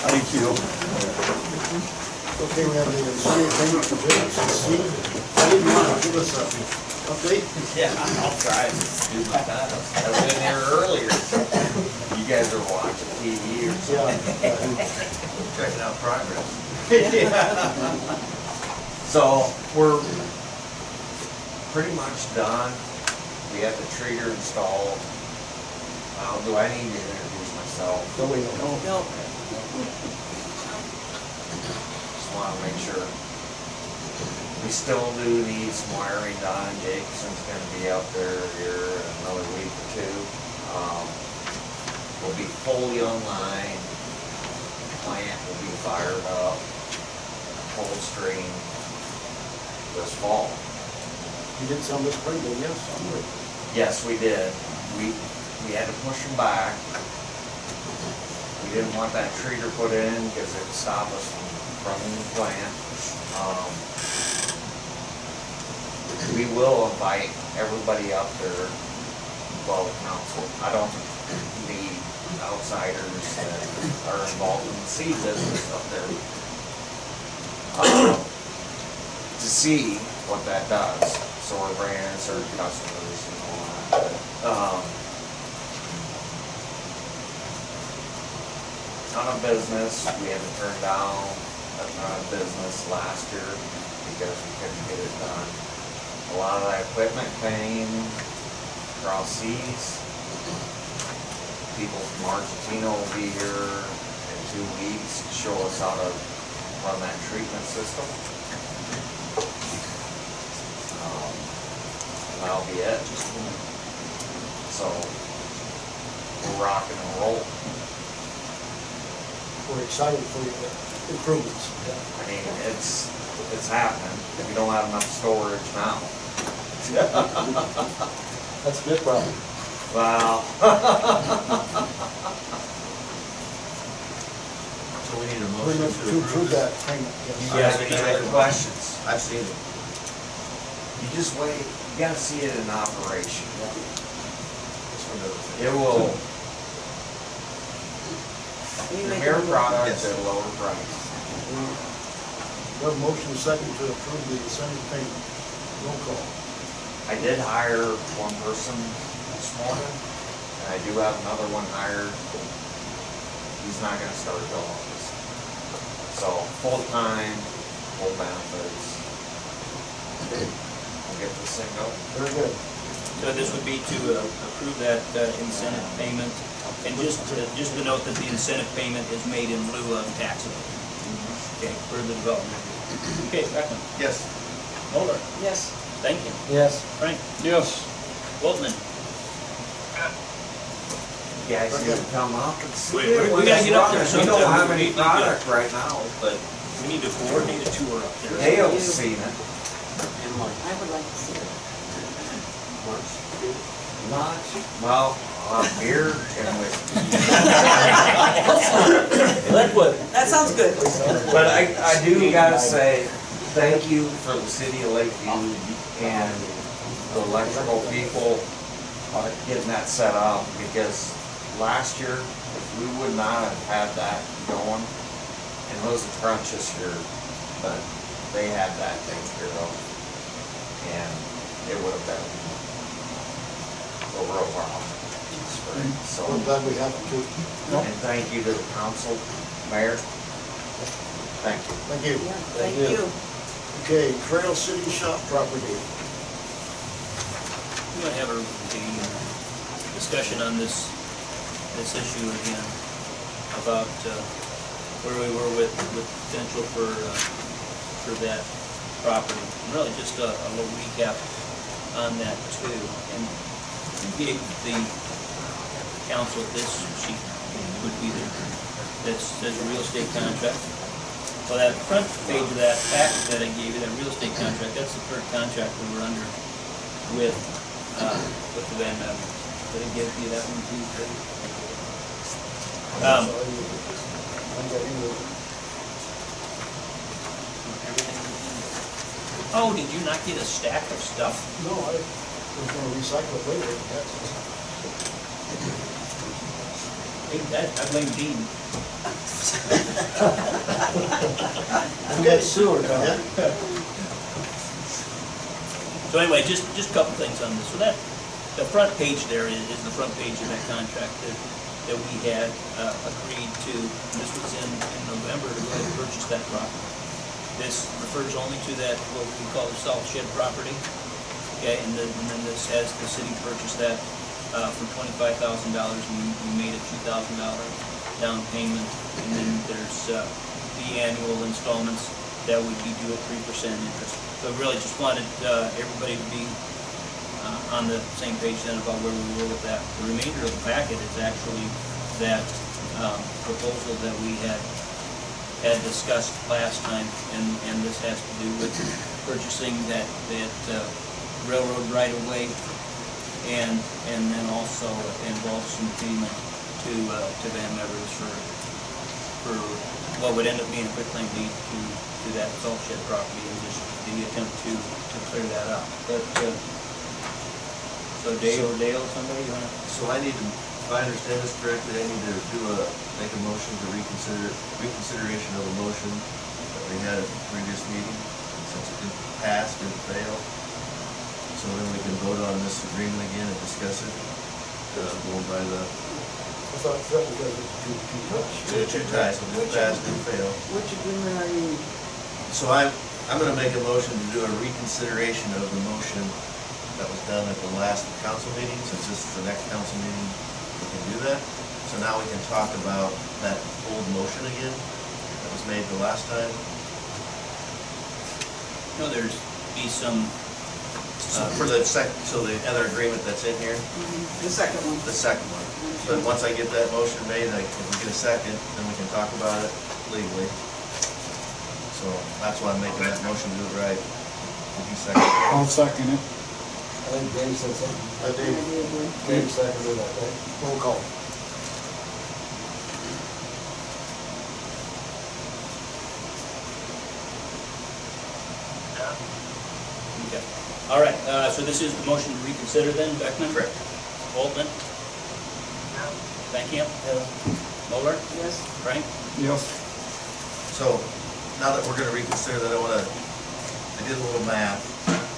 Thank you. Okay, we have the incentive payment for JCC. Dave, you want to give us a update? Yeah, I'll try to do my best. I was in there earlier. You guys are watching TV or something. Checking out progress. So, we're pretty much done. We have the treater installed. Do I need to introduce myself? No, we don't. No. Just want to make sure. We still do need some wiring done. Jacobson's going to be out there here in another week or two. We'll be fully online. Plant will be fired up, full stream this fall. You did some this spring, didn't you? Some. Yes, we did. We had to push them back. We didn't want that treater put in because it would stop us from running the plant. We will invite everybody up there, well, council. I don't need outsiders that are involved in the seed business up there to see what that does. So we're bringing in certain customers and all that. Ton of business, we had to turn down a ton of business last year because we couldn't get it done. A lot of that equipment came across seas. People from Argentina will be here in 2 weeks to show us how to run that treatment system. And that'll be it. So, we're rocking and rolling. We're excited for your improvements. I mean, it's happening. We don't have enough storage now. That's a big problem. Wow. So we need a We're motion going to approve that payment, You yes. guys got any questions? I've seen it. You just wait, you gotta see it in operation. This one doesn't. It will, You the make hair a motion. products at a lower price. We have a motion second to approve the incentive payment. Roll call. I did hire one person this morning, and I do have another one hired. He's not gonna start till August. So, full-time, full benefits. We'll get this thing going. Very good. so this would be to approve that incentive payment, and just to note that the incentive payment is made in lieu of taxable. Okay, for the development. Okay, Beckman. Yes. Mulder. Yes. Stankin. Yes. Frank. Yes. Waltman. You guys need to come up and see We it. gotta get up there We don't sometime. have any product right now, but We need to coordinate a tour up there. Dale's seen it. I would like to see it. Well, I'll have beer and whiskey. That sounds good. But I do gotta say, thank you for the city of Lakeview and the electrical people getting that set up, because last year, we would not have had that going, and it was a crunch this year, but they had that taken care of, and it would have been a real problem. So, We're glad we have to. and thank you to the council, mayor. Thank you. Thank you. Yeah, thank you. Okay, Trail City Shop property. We're gonna have a discussion on this issue again, about where we were with potential for that property. And really just a little recap on that too. And we gave the council this sheet, would be this says real estate contract. Well, that front page of that packet that I gave you, that real estate contract, that's the current contract that we're under with the Van Metters. Did I give you that one too, Craig? Oh, did you not get a stack of stuff? No, I was gonna recycle it later. I blame Dean. You got sewer, Tom. So anyway, just a couple things on this. So that, the front page there is the front page of that contract that we had agreed to. This was in November to go ahead and purchase that property. This refers only to that, what we call the salt shed property. Okay, and then this has the city purchase that for $25,000. We made a $2,000 down payment, and then there's the annual installments that would be due at 3% interest. So I really just wanted everybody to be on the same page then about where we were with that. The remainder of the packet is actually that proposal that we had discussed last time, and this has to do with purchasing that railroad right of way, and then also involves some payment to Van Metters for what would end up being a quitclaim deed to that salt shed property, and just the attempt to clear that up. But so Dale, somebody you wanna? So I need to, if I understand this correctly, I need to make a motion to reconsideration of a motion that we had at the previous meeting, since it didn't pass, didn't fail. So then we can vote on this agreement again and discuss it, going by the. I thought that was too much. Two ties, so this passed, didn't fail. Which agreement are you? So I'm gonna make a motion to do a reconsideration of the motion that was done at the last council meeting. Since this is the next council meeting, we can do that. So now we can talk about that old motion again that was made the last time. No, there's be some. For the so the other agreement that's in here? The second one. The second one. But once I get that motion made, if we get a second, then we can talk about it legally. So that's why I'm making that motion to do it right. If you second it. I'll second it. I think Dave said something. Dave. Dave seconded that, right? Roll call. Okay. All right, so this is the motion to reconsider then, Beckman? Correct. Boltman? Thank you. Moeller? Yes. Frank? Yes. So now that we're gonna reconsider that, I did a little math.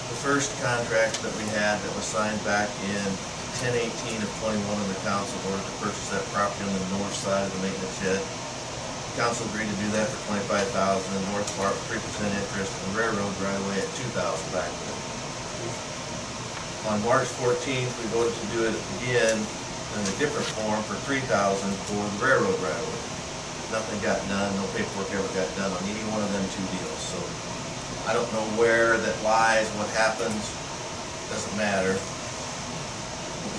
The first contract that we had that was signed back in 10/18 of 21 in the council order to purchase that property on the north side of the maintenance shed. Council agreed to do that for $25,000, north part 3% interest, and railroad right away at $2,000 back then. On March 14th, we voted to do it again in a different form for $3,000 for the railroad right away. Nothing got done, no paperwork ever got done on any one of them two deals. So I don't know where that lies, what happens, doesn't matter,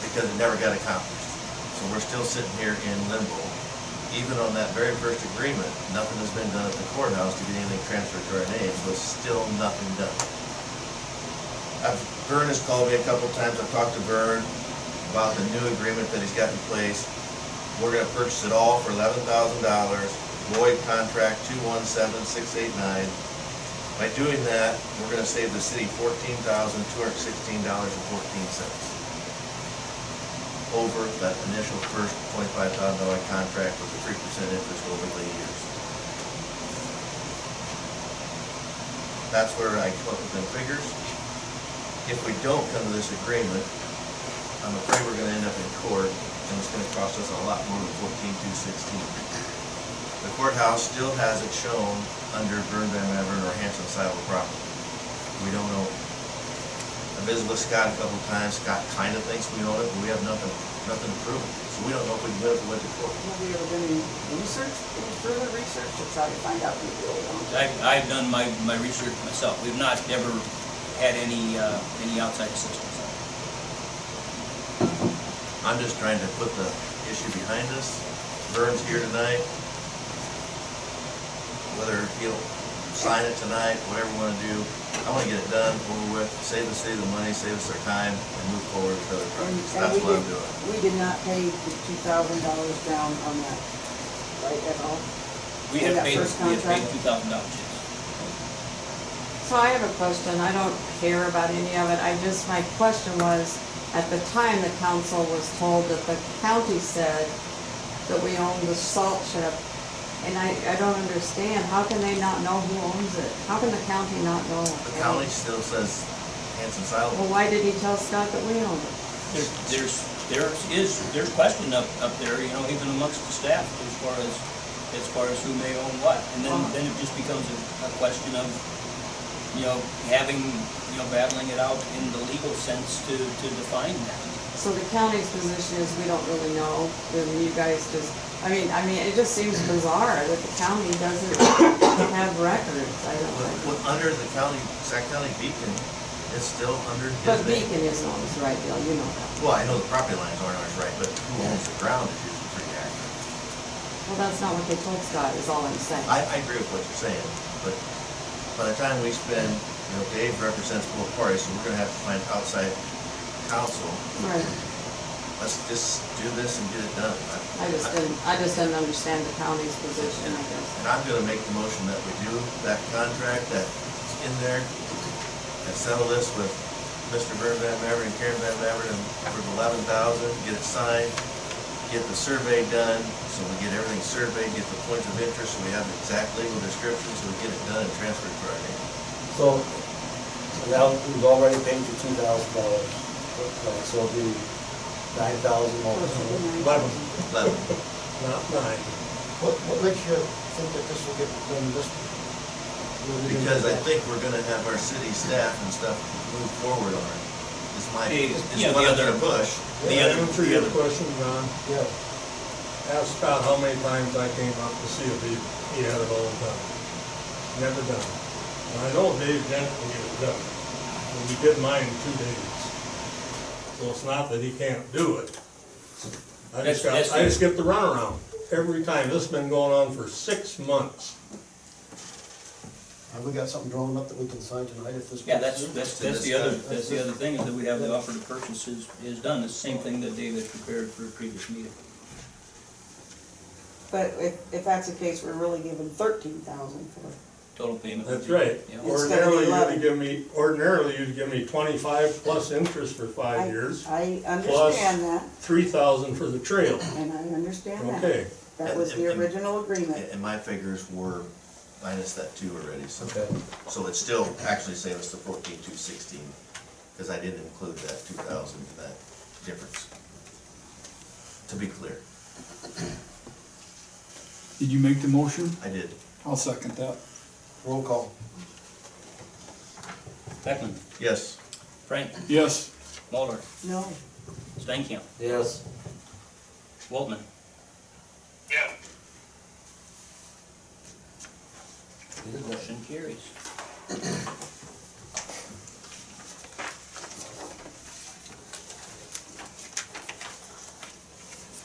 because it never got accomplished. So we're still sitting here in limbo. Even on that very first agreement, nothing has been done at the courthouse to get anything transferred to our name, so it's still nothing done. Vern has called me a couple times. I've talked to Vern about the new agreement that he's got in place. We're gonna purchase it all for $11,000, void contract 217689. By doing that, we're gonna save the city $14,216.14. Over that initial first $25,000 contract with a 3% interest over the years. That's where I come up with them figures. If we don't come to this agreement, I'm afraid we're gonna end up in court, and it's gonna cost us a lot more than $14,216. The courthouse still has it shown under Vern Van Maveren or Hanson Silo property. We don't own it. I visited with Scott a couple of times. Scott kind of thinks we own it, but we have nothing to prove it. So we don't know if we can live with it to court. Have you ever done any research, any further research to try to find out who really owns it? I've done my research myself. We've not ever had any outside assistance. I'm just trying to put the issue behind us. Vern's here tonight. whether he'll sign it tonight, whatever we wanna do. I wanna get it done, over with, save the city the money, save us our time, and move forward with other projects. That's what I'm doing. We did not pay the $2,000 down on that, right, at all? We For have that paid, first we have paid contract? $2,000, yes. So I have a question, I don't care about any of it, my question was, at the time the council was told that the county said that we own the salt shed, and I don't understand, how can they not know who owns it? How can the county not know? The county still says Hanson Silo. Well, why did he tell Scott that we owned it? There's question up there, you know, even amongst the staff as far as who may own what. And then it just becomes a question of, you know, battling it out in the legal sense to define that. So the county's position is we don't really know, and you guys just, I mean, it just seems bizarre that the county doesn't have records, I don't know. Under the county, Sac County Beacon is still under his But name. Beacon isn't on this right, Bill, you know that. Well, I know the property lines aren't ours, right, but who owns the ground is usually pretty accurate. Well, that's not what they told Scott, is all I'm saying. I agree with what you're saying, but by the time we spend, you know, Dave represents both parties, so we're gonna have to find outside counsel. Right. Let's just do this and get it done. I just didn't understand the county's position, I guess. And I'm gonna make the motion that we do that contract that's in there and settle this with Mr. Vern Van Maveren and Karen Van Maveren for $11,000, get it signed, get the survey done, so we get everything surveyed, get the points of interest, so we have the exact legal description, so we get it done and transferred to our name. So, now we've already paid you $2,000, so it'll be 9,000 more. 11. Not 9. What makes you think that this will get done this? Because I think we're gonna have our city staff and stuff move forward on it. Is what I'm gonna push. Answer your question, John. Yeah. Ask Scott how many times I came up to see if he had it all done. Never done. And I know Dave Dent can get it done. And he did mine in 2 days. So it's not that he can't do it. I just get the runaround every time. This has been going on for 6 months. Have we got something drawn up that we can sign tonight if this? Yeah, that's the other thing, is that we have the offer to purchase is done. It's the same thing that David prepared for a previous meeting. But if that's the case, we're really giving 13,000 for it. Total payment. That's right. Yeah. Ordinarily, you'd give me 25 plus interest for 5 years. I understand that, Plus 3,000 for the trail. and I understand that. Okay. That was the original agreement. And my figures were minus that 2 already, so. Okay. So it still actually saved us the 14,216, because I didn't include that 2,000 in that difference. To be clear, Did you make the motion? I did. I'll second that. Roll call. Beckman, Yes. Frank, Yes. Mulder, No, Steinkamp, Yes. Waltman. Yeah. Motion carries.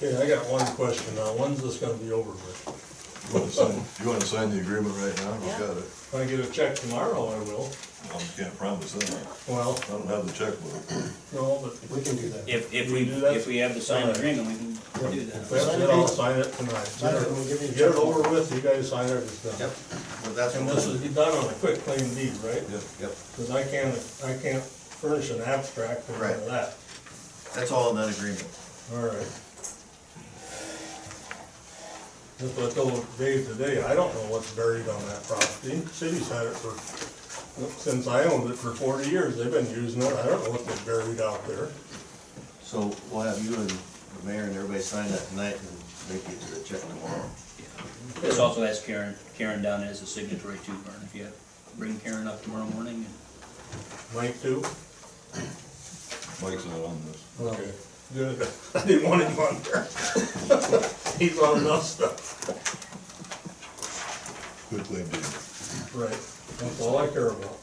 Okay, I got one question now. When's this gonna be over with? You wanna sign the agreement right now? Yeah. Got it. If I get a check tomorrow, I will. Well, you can't promise that. Well, I don't have the checkbook. no, but We can do that. If Can we do that? we have the signed agreement, we can do if that. we have to, I'll sign it tonight. Sign it, and we'll give you a Get it check. over with, you guys sign it, it's done. Yep. Well, that's And what this is done on a quick claim deed, right? Yep. Because I can't furnish an abstract or none of that. That's all in that agreement. All right. Just what I told Dave today, I don't know what's buried on that property. City's had it since I owned it for 40 years. They've been using it. I don't know what they buried out there. So we'll have you and the mayor and everybody sign that tonight and make it to the check tomorrow. This also has Karen down as a signatory too, Vern, if you bring Karen up tomorrow morning. Mike too? Mike's not on this. Okay, good. I didn't want him on there. He's on enough stuff. Good claim deed. Right, that's all I care about.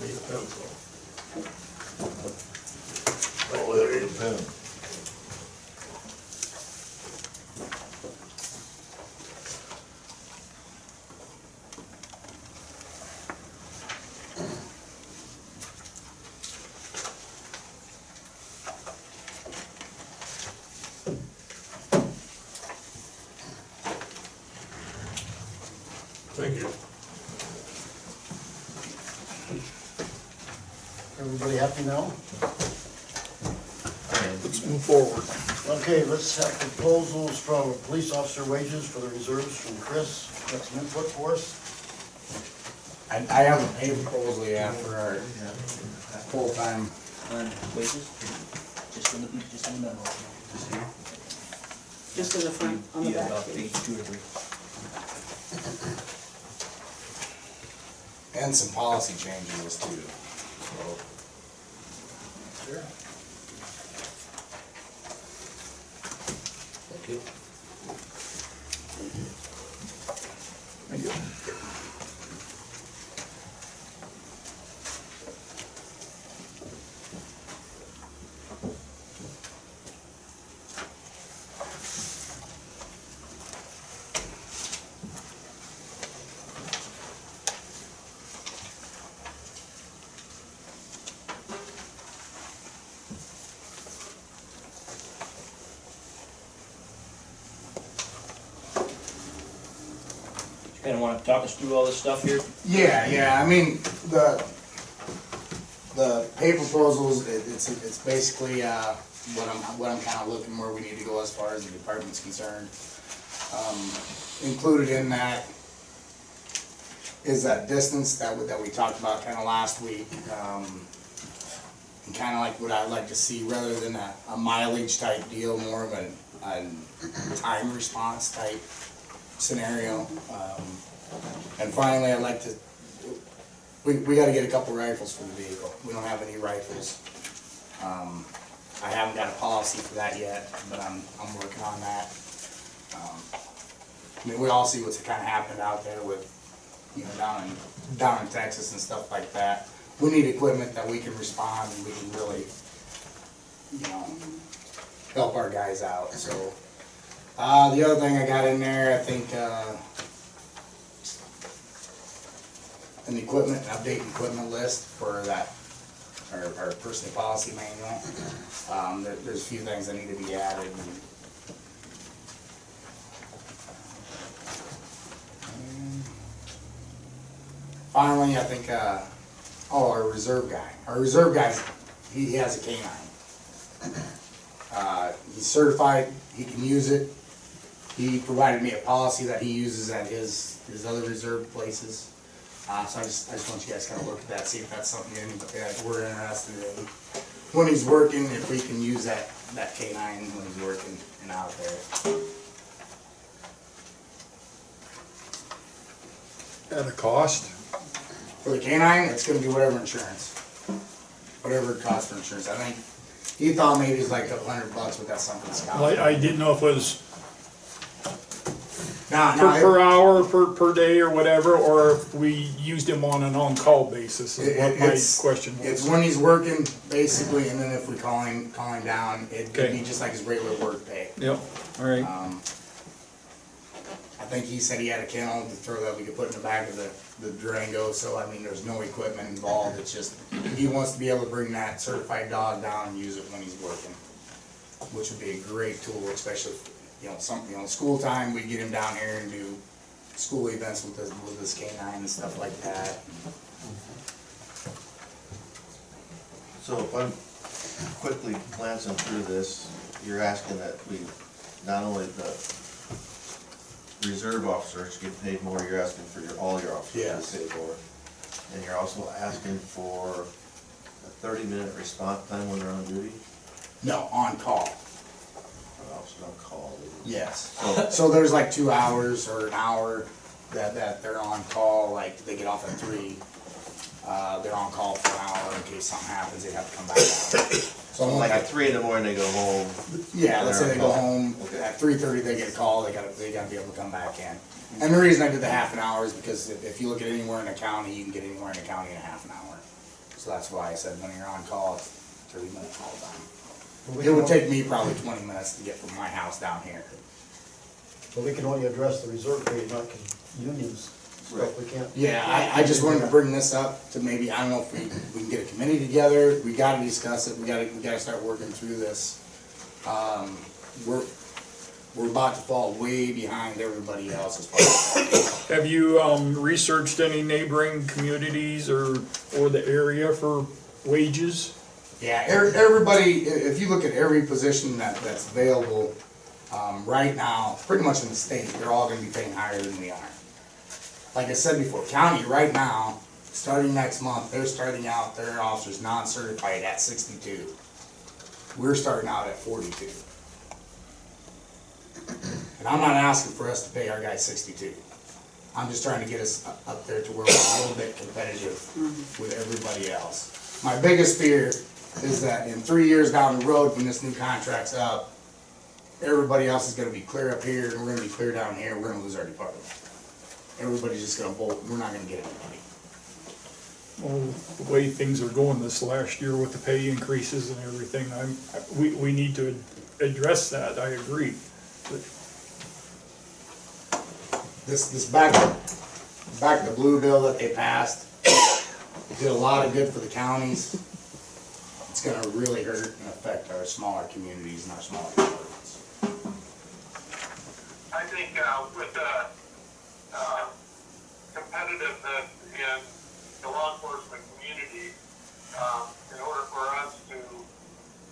Need a pencil. Oh, there's a pen. Thank you. Everybody happy now? Let's move forward. Okay, let's have proposals from police officer wages for the reserves from Chris. Got some input for us? I haven't paid proposal yet for our full-time. On wages, just in the memo. Just in the front, on the Yeah, back about page. page 2 or 3. And some policy changes too, so. Sure. Thank you. Thank you. Kinda wanna talk us through all this stuff here? Yeah, I mean, the pay proposals, it's basically, what I'm kinda looking where we need to go as far as the department's concerned. Included in that is that distance that we talked about kinda last week. And kinda like what I'd like to see, rather than a mileage type deal, more of a time response type scenario. And finally, I'd like to, we gotta get a couple rifles for the vehicle. We don't have any rifles. I haven't got a policy for that yet, but I'm working on that. I mean, we all see what's kinda happened out there with, you know, down in Texas and stuff like that. We need equipment that we can respond and we can really, you know, help our guys out, so. The other thing I got in there, I think, an equipment, update equipment list for that, our personal policy manual. There's a few things that need to be added. And finally, I think, our reserve guy. Our reserve guy, he has a canine. He's certified, he can use it. He provided me a policy that he uses at his other reserve places. So I just want you guys to kind of look at that, see if that's something that we're interested in. When he's working, if we can use that canine when he's working and out there. At a cost? For the canine, it's gonna be whatever insurance. Whatever it costs for insurance. I think, he thought maybe it's like $100, but that's something Scott. Well, I didn't know if it was No, per hour, per day or whatever, or if we used him on an on-call basis, is what my question was. It's when he's working, basically, and then if we call him down, it could be just like his regular work pay. Yep, all right. I think he said he had a kennel to throw that we could put in the back of the Durango, so I mean, there's no equipment involved, it's just, he wants to be able to bring that certified dog down and use it when he's working, which would be a great tool, especially, school time, we get him down here and do school events with this canine and stuff like that. So if I'm quickly glancing through this, you're asking that we, not only the reserve officers get paid more, you're asking for all your officers Yes. to get paid more. And you're also asking for a 30-minute response time when they're on duty? No, on call. Officers on call. Yes. So there's like 2 hours or an hour that they're on call, like they get off at 3. They're on call for an hour in case something happens, they have to come back out. So like at 3 in the morning, they go home? Yeah, let's say they go Okay. home, at 3:30 they get a call, they gotta be able to come back in. And the reason I did the half an hour is because if you look at anywhere in the county, you can get anywhere in the county in a half an hour. So that's why I said when you're on call, it's 30-minute call time. It would take me probably 20 minutes to get from my house down here. But we can only address the reserve pay, not unions stuff, we can't. Yeah, I just wanted to bring this up to maybe, I don't know if we can get a committee together, we gotta discuss it, we gotta start working through this. we're about to fall way behind everybody else as far as. Have you researched any neighboring communities or the area for wages? Yeah, everybody, if you look at every position that's available, right now, pretty much in the state, they're all gonna be paying higher than we are. Like I said before, county right now, starting next month, they're starting out their officers non-certified at 62. We're starting out at 42. And I'm not asking for us to pay our guys 62. I'm just trying to get us up there to where we're a little bit competitive with everybody else. My biggest fear is that in 3 years down the road, when this new contract's up, everybody else is gonna be clear up here, and we're gonna be clear down here, we're gonna lose our department. Everybody's just gonna bolt, we're not gonna get anybody. Well, the way things are going this last year with the pay increases and everything, we need to address that, I agree. But This back the blue bill that they passed did a lot of good for the counties. It's gonna really hurt and affect our smaller communities and our smaller departments. I think with the competitiveness in the law enforcement community, in order for us to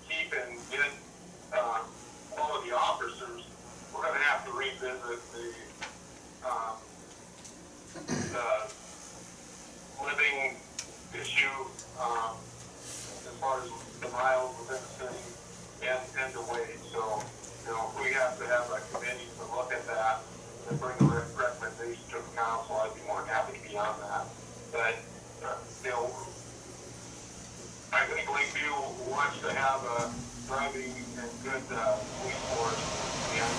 keep and get quality officers, we're going to have to revisit the living issue as far as the miles within the city and the wage. So, you know, if we have to have a committee to look at that and bring a recommendation to the council, I'd be more than happy to be on that. But, you know, I think Lakeview wants to have a thriving and good police force, and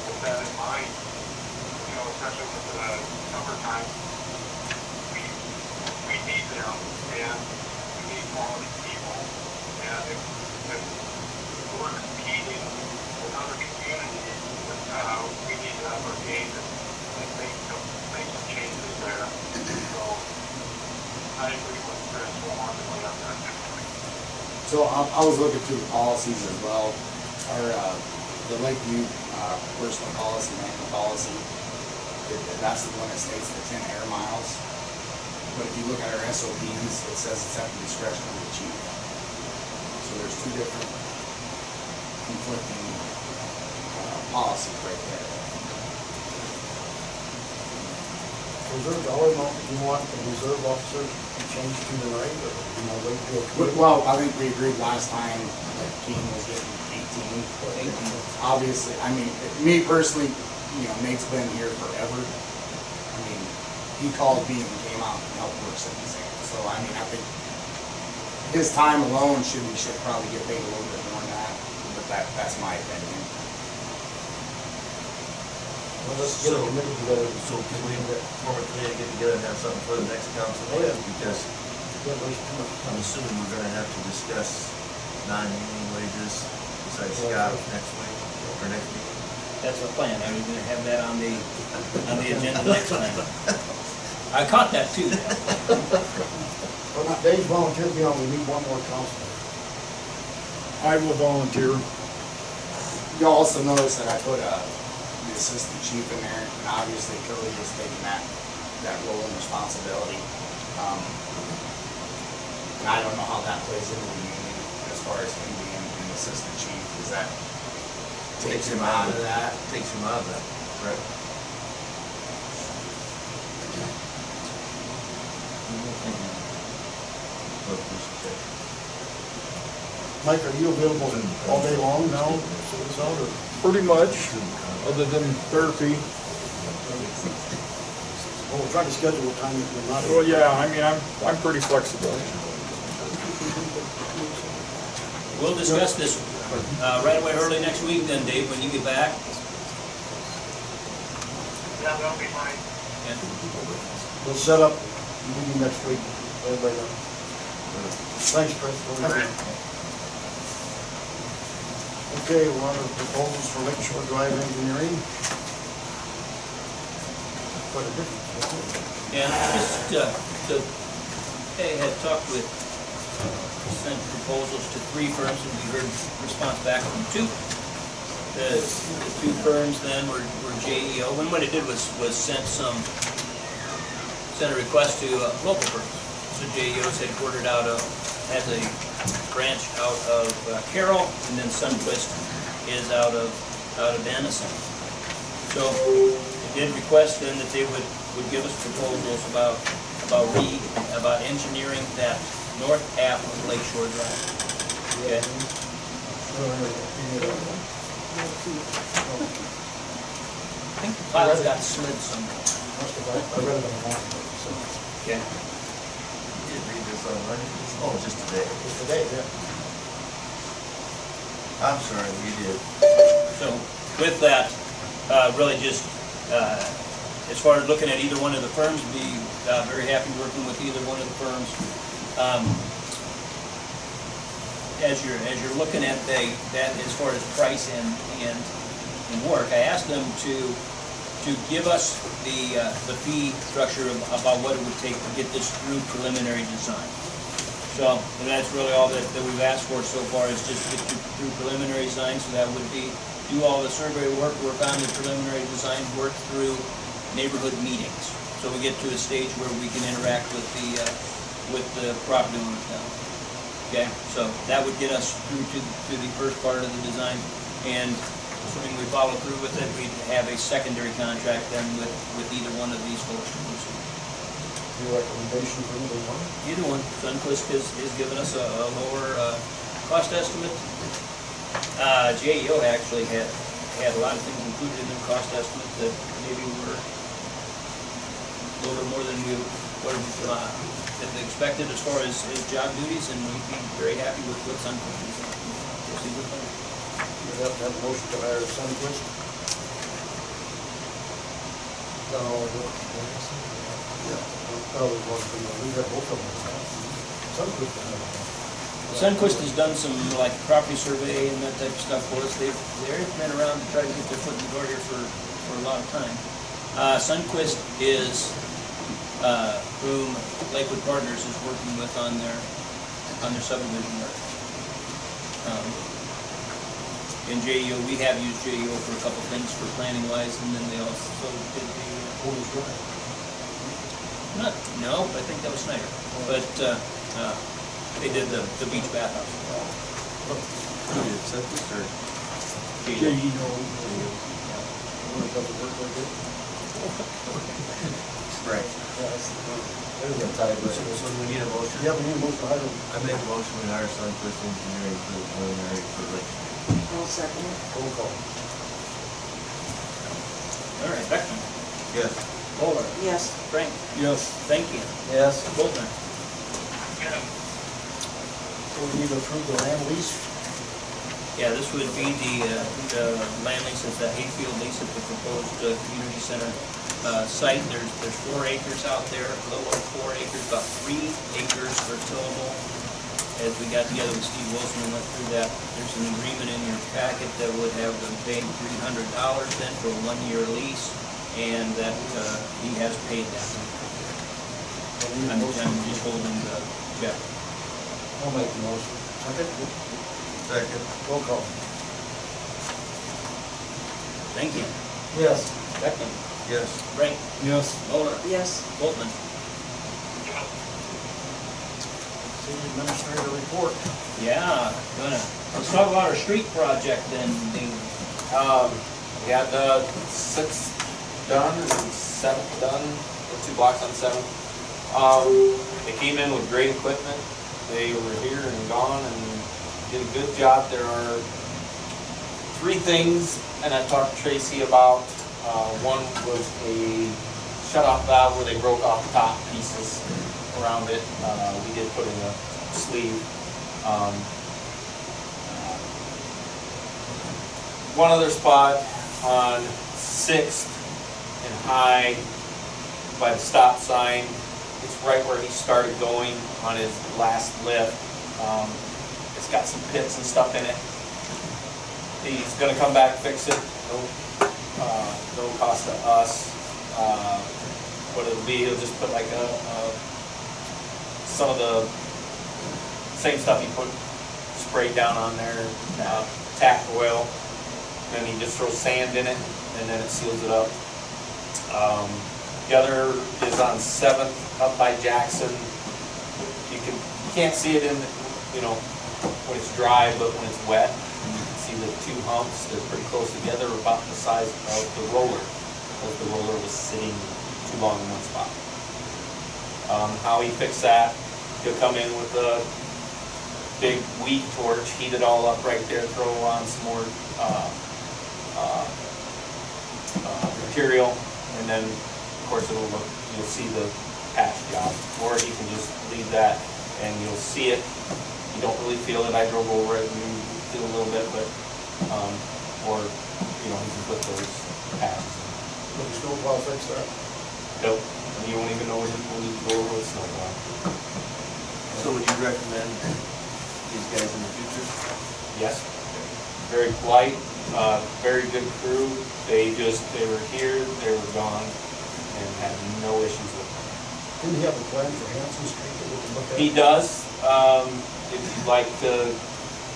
with that in mind, you know, especially with the summertime, we need them, and we need quality people, and if we're competing with other communities, we need to have our game and make some changes there. So I agree with Chris wholeheartedly on that. So I was looking through the policies as well. Our, the Lakeview personal policy, manual policy, that's the one that states the 10 air miles. But if you look at our SOPs, it says it's at the discretion of the chief. So there's two different conflicting policies right there. Is there a dollar amount that you want the reserve officers to change to tonight, or, you know, wait till? Well, I think we agreed last time that King was getting 18. Obviously, I mean, me personally, you know, Nate's been here forever. I mean, he called me and came out and helped work some exams. So, I mean, I think his time alone should probably get paid a little bit more than that, but that's my opinion. Well, let's get a committee together. So can we form a committee, get together and have something for the next council meeting? Because I'm assuming we're gonna have to discuss non-union wages besides Scott next week, or next meeting. That's the plan, I was gonna have that on the agenda next time. I caught that too. Well, not Dave's volunteered to be on, we need one more councilman. I will volunteer. You'll also notice that I put the assistant chief in there, and obviously Cody is taking that role and responsibility. And I don't know how that plays into the union as far as him being an assistant chief. Is that takes him out of that? Takes him out of that, right? Mike, are you available all day long now, so it's out, or? Pretty much, other than therapy. Well, we're trying to schedule a time that we're not. Well, yeah, I mean, I'm pretty flexible. We'll discuss this right away early next week then, Dave, when you get back. Yeah, that'll be fine. Yeah. We'll set up a meeting next week, everybody know. Thanks, Chris. Okay, we're on the proposals for Lakeshore Drive Engineering. Quite a difference. And just, I had talked with, sent proposals to 3 firms, and we heard response back from 2. The two firms then were JEO, and what it did was sent a request to local firms. So JEO is headquartered has a branch out of Carroll, and then Sunquist is out of Denison. So it did request then that they would give us proposals about engineering that north half of Lake Shore Drive. Okay. I think the file's got slid somewhere. I read it in the morning, so. Okay. You did read this on Monday? Oh, just today. Just today, yeah. I'm sorry, we did. So with that, really just as far as looking at either one of the firms, be very happy working with either one of the firms. As you're looking at that as far as price and work, I asked them to give us the fee structure about what it would take to get this through preliminary design. So that's really all that we've asked for so far, is just get through preliminary design. So that would be do all the survey work on the preliminary design, work through neighborhood meetings. So we get to a stage where we can interact with the property owners now. Okay, so that would get us through to the first part of the design, and assuming we follow through with it, we'd have a secondary contract then with either one of these folks to proceed. Your recommendation for either one? Either one. Sunquist has given us a lower cost estimate. JEO actually had a lot of things included in their cost estimate that maybe were a little bit more than we would have expected as far as job duties, and we'd be very happy with what Sunquist is proceed with them. You have to have a motion to hire Sunquist? No, yeah, probably one from we have both of them. Sunquist. Sunquist has done some like property survey and that type of stuff for us. They've been around to try to get their foot in the door here for a lot of time. Sunquist is whom Lakewood Partners is working with on their subdivision work. In JEO, we have used JEO for a couple things for planning wise, and then they also did the Otis Drive. No, I think that was Snyder, but they did the beach bathhouse. Who did Sunquist or? JEO. Right. So do we need a motion? Yeah, we need a motion to hire him. I make a motion we hire Sunquist Engineering for the preliminary for Lake. I'll second it. Roll call. All right, Beckman. Yes. Bowler. Yes. Frank. Yes. Thank you. Yes. Boltman. So we need to approve the land lease. Yeah, this would be the land lease, it's the Hayfield lease at the proposed community center site. There's 4 acres out there, a little over 4 acres, about 3 acres for tillable. As we got together with Steve Wilson and went through that, there's an agreement in your packet that would have them paying $300 then for a 1-year lease, and that he has paid that. I'm just holding the check. I'll make the motion. Second. Roll call. Thank you. Yes. Beckman. Yes. Frank. Yes. Bowler. Yes. Boltman. City Administrator report. Yeah, let's talk about our street project then, Dean. We had 6 done and 7th done, or 2 blocks on 7th. They came in with great equipment. They were here and gone and did a good job. There are 3 things, and I talked to Tracy about. One was a shut-off valve where they broke off the top pieces around it. We did put in a sleeve. One other spot on 6th and High by the stop sign. It's right where he started going on his last lift. It's got some pits and stuff in it. He's gonna come back, fix it. No cost to us. What it'll be, he'll just put like some of the same stuff he put sprayed down on there, tack oil, then he just throws sand in it, and then it seals it up. The other is on 7th up by Jackson. You can't see it in, when it's dry, but when it's wet, you can see the two humps. They're pretty close together, about the size of the roller, because the roller was sitting too long in one spot. How he fixed that, he'll come in with a big weed torch, heat it all up right there, throw on some more material, and then of course you'll see the patch job. Or you can just leave that and you'll see it. You don't really feel it. I drove over it and you feel a little bit, but or you can put those patches in. Will the snowplow fix that? Nope. You won't even know when you go over with snowplow. So would you recommend these guys in the future? Yes. Very polite, very good crew. They were here, they were gone, and had no issues with it. Didn't he have a plan for Hanson Street that we can look at? He does. If you'd like to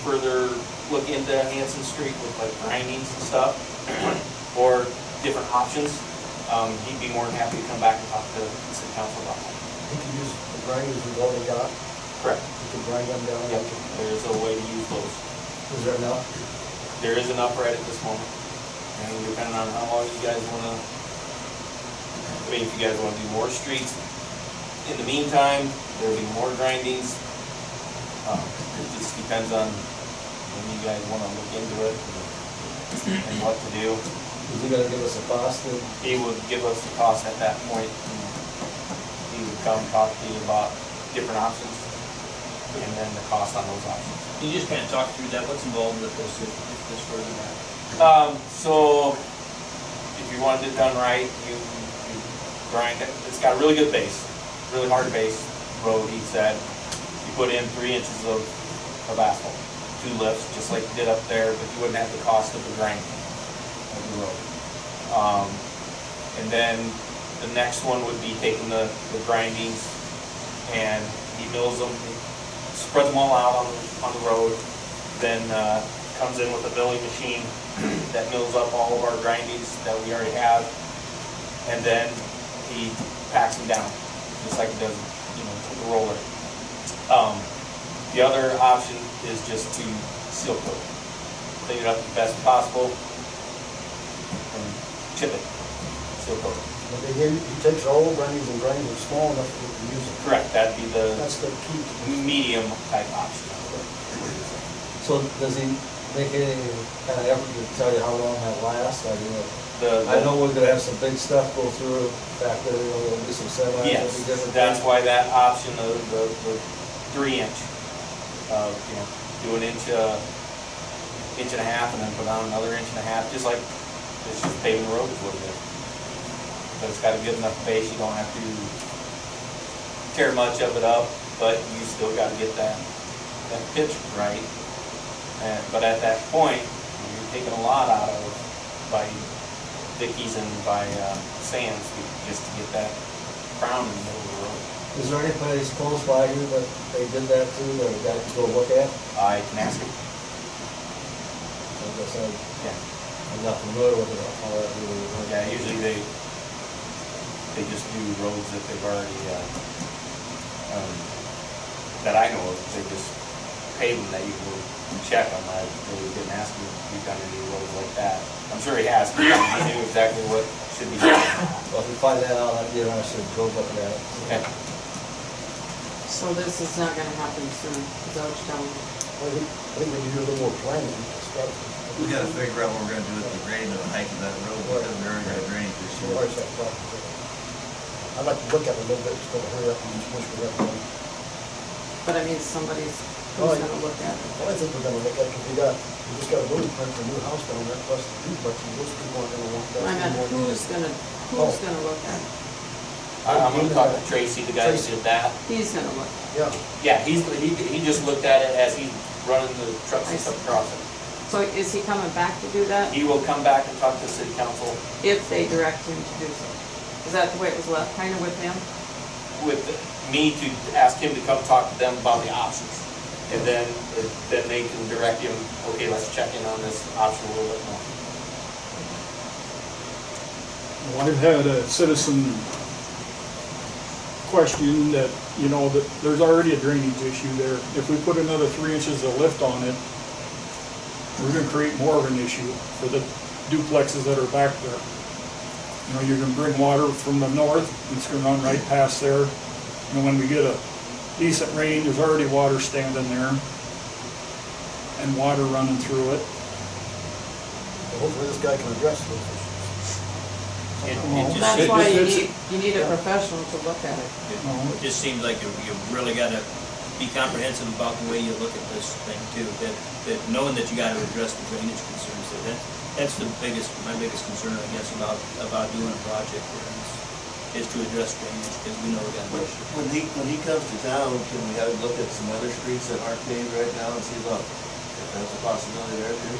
further look into Hanson Street with like grindings and stuff, or different options, he'd be more than happy to come back and talk to the city council about that. He can use the grindings we've already got? Correct. He can grind them down? Yep. There's a way to use those. Is there enough? There is enough right at this moment. And depending on how long you guys want to, if you guys want to do more streets, in the meantime, there'll be more grindings. It just depends on when you guys want to look into it and what to do. Is he gonna give us a cost then? He would give us the cost at that point. He would come talk to you about different options and then the cost on those options. You just kind of talk through that, what's involved with this, if this further back? So, if you wanted it done right, you grind it. It's got a really good base, really hard base road, he said. You put in 3 inches of asphalt, 2 lifts, just like you did up there, but you wouldn't have the cost of the grinding of the road. And then the next one would be taking the grindings, and he mills them, spreads them all out on the road, then comes in with a milling machine that mills up all of our grindings that we already have, and then he packs them down, just like he does, with the roller. The other option is just to seal coat, clean it up as best possible, and chip it, seal coat. But he takes all the grindings and grinds them small enough that we can use them. Correct, that'd be That's the key. medium type option. So does he make any kind of effort to tell you how long that lasts? I know we're gonna have some big stuff go through, back there, there'll be some semis, Yes, there'll be different. that's why that option of the 3 inch, do an inch, inch and a half, and then put on another inch and a half, just like it's just paving the road is what it is. But it's got a good enough base, you don't have to tear much of it up, but you still got to get that pitch right. But at that point, you're taking a lot out of by Dickies and by Sands just to get that crown in the middle of the road. Is there any place close by here that they did that to, that we got to go look at? I can ask him. I guess Yeah. I'm not familiar with it, how that really works. Yeah, usually they just do roads that they've already, that I know of, they just pave them, that you can check them. I really didn't ask him if he's done any roads like that. I'm sure he has, but he knew exactly what should be done. Well, if we find that out, I'd be interested to go look at it. Okay. So this is not gonna happen soon, is that what you're telling me? I think we need to do a little more planning to start. We gotta figure out what we're gonna do with the grade and the height of that road, because we already got a drainage issue. Where's that property? I'd like to look at it a little bit, just don't hurry up and just push it up. But I mean, who's gonna look at it? Well, I think we're gonna look at it, because we just got a blueprint for a new house down there, plus the duplex, and those people aren't gonna want that. I meant, who's gonna look at it? I'm gonna talk to Tracy, the guy who did that. He's gonna look. Yeah. Yeah, he just looked at it as he's running the trucks and stuff across it. So is he coming back to do that? He will come back and talk to the city council If they direct him to do so? Is that the way it was left, kind of with him? with me to ask him to come talk to them about the options. And then they can direct him, okay, let's check in on this option a little bit more. Well, I've had a citizen question that, you know, that there's already a drainage issue there. If we put another 3 inches of lift on it, we're gonna create more of an issue for the duplexes that are back there. You know, you're gonna bring water from the north, and it's gonna run right past there. You know, when we get a decent rain, there's already water standing there and water running through it. Hopefully this guy can address those issues. That's why you need a professional to look at it. It just seems like you really gotta be comprehensive about the way you look at this thing too, that knowing that you gotta address the drainage concerns, that's my biggest concern, I guess, about doing a project here, is to address drainage, because we know we got an issue. When he comes to town, can we have him look at some other streets that aren't paved right now and see, look, if that's a possibility there too?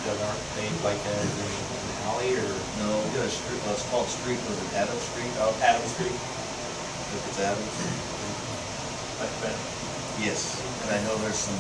That aren't paved like that in an alley or? No, we got a street, it's called street, was it Adams Street? Oh, Adams Street. If it's Adams. Like that. Yes, and I know there's some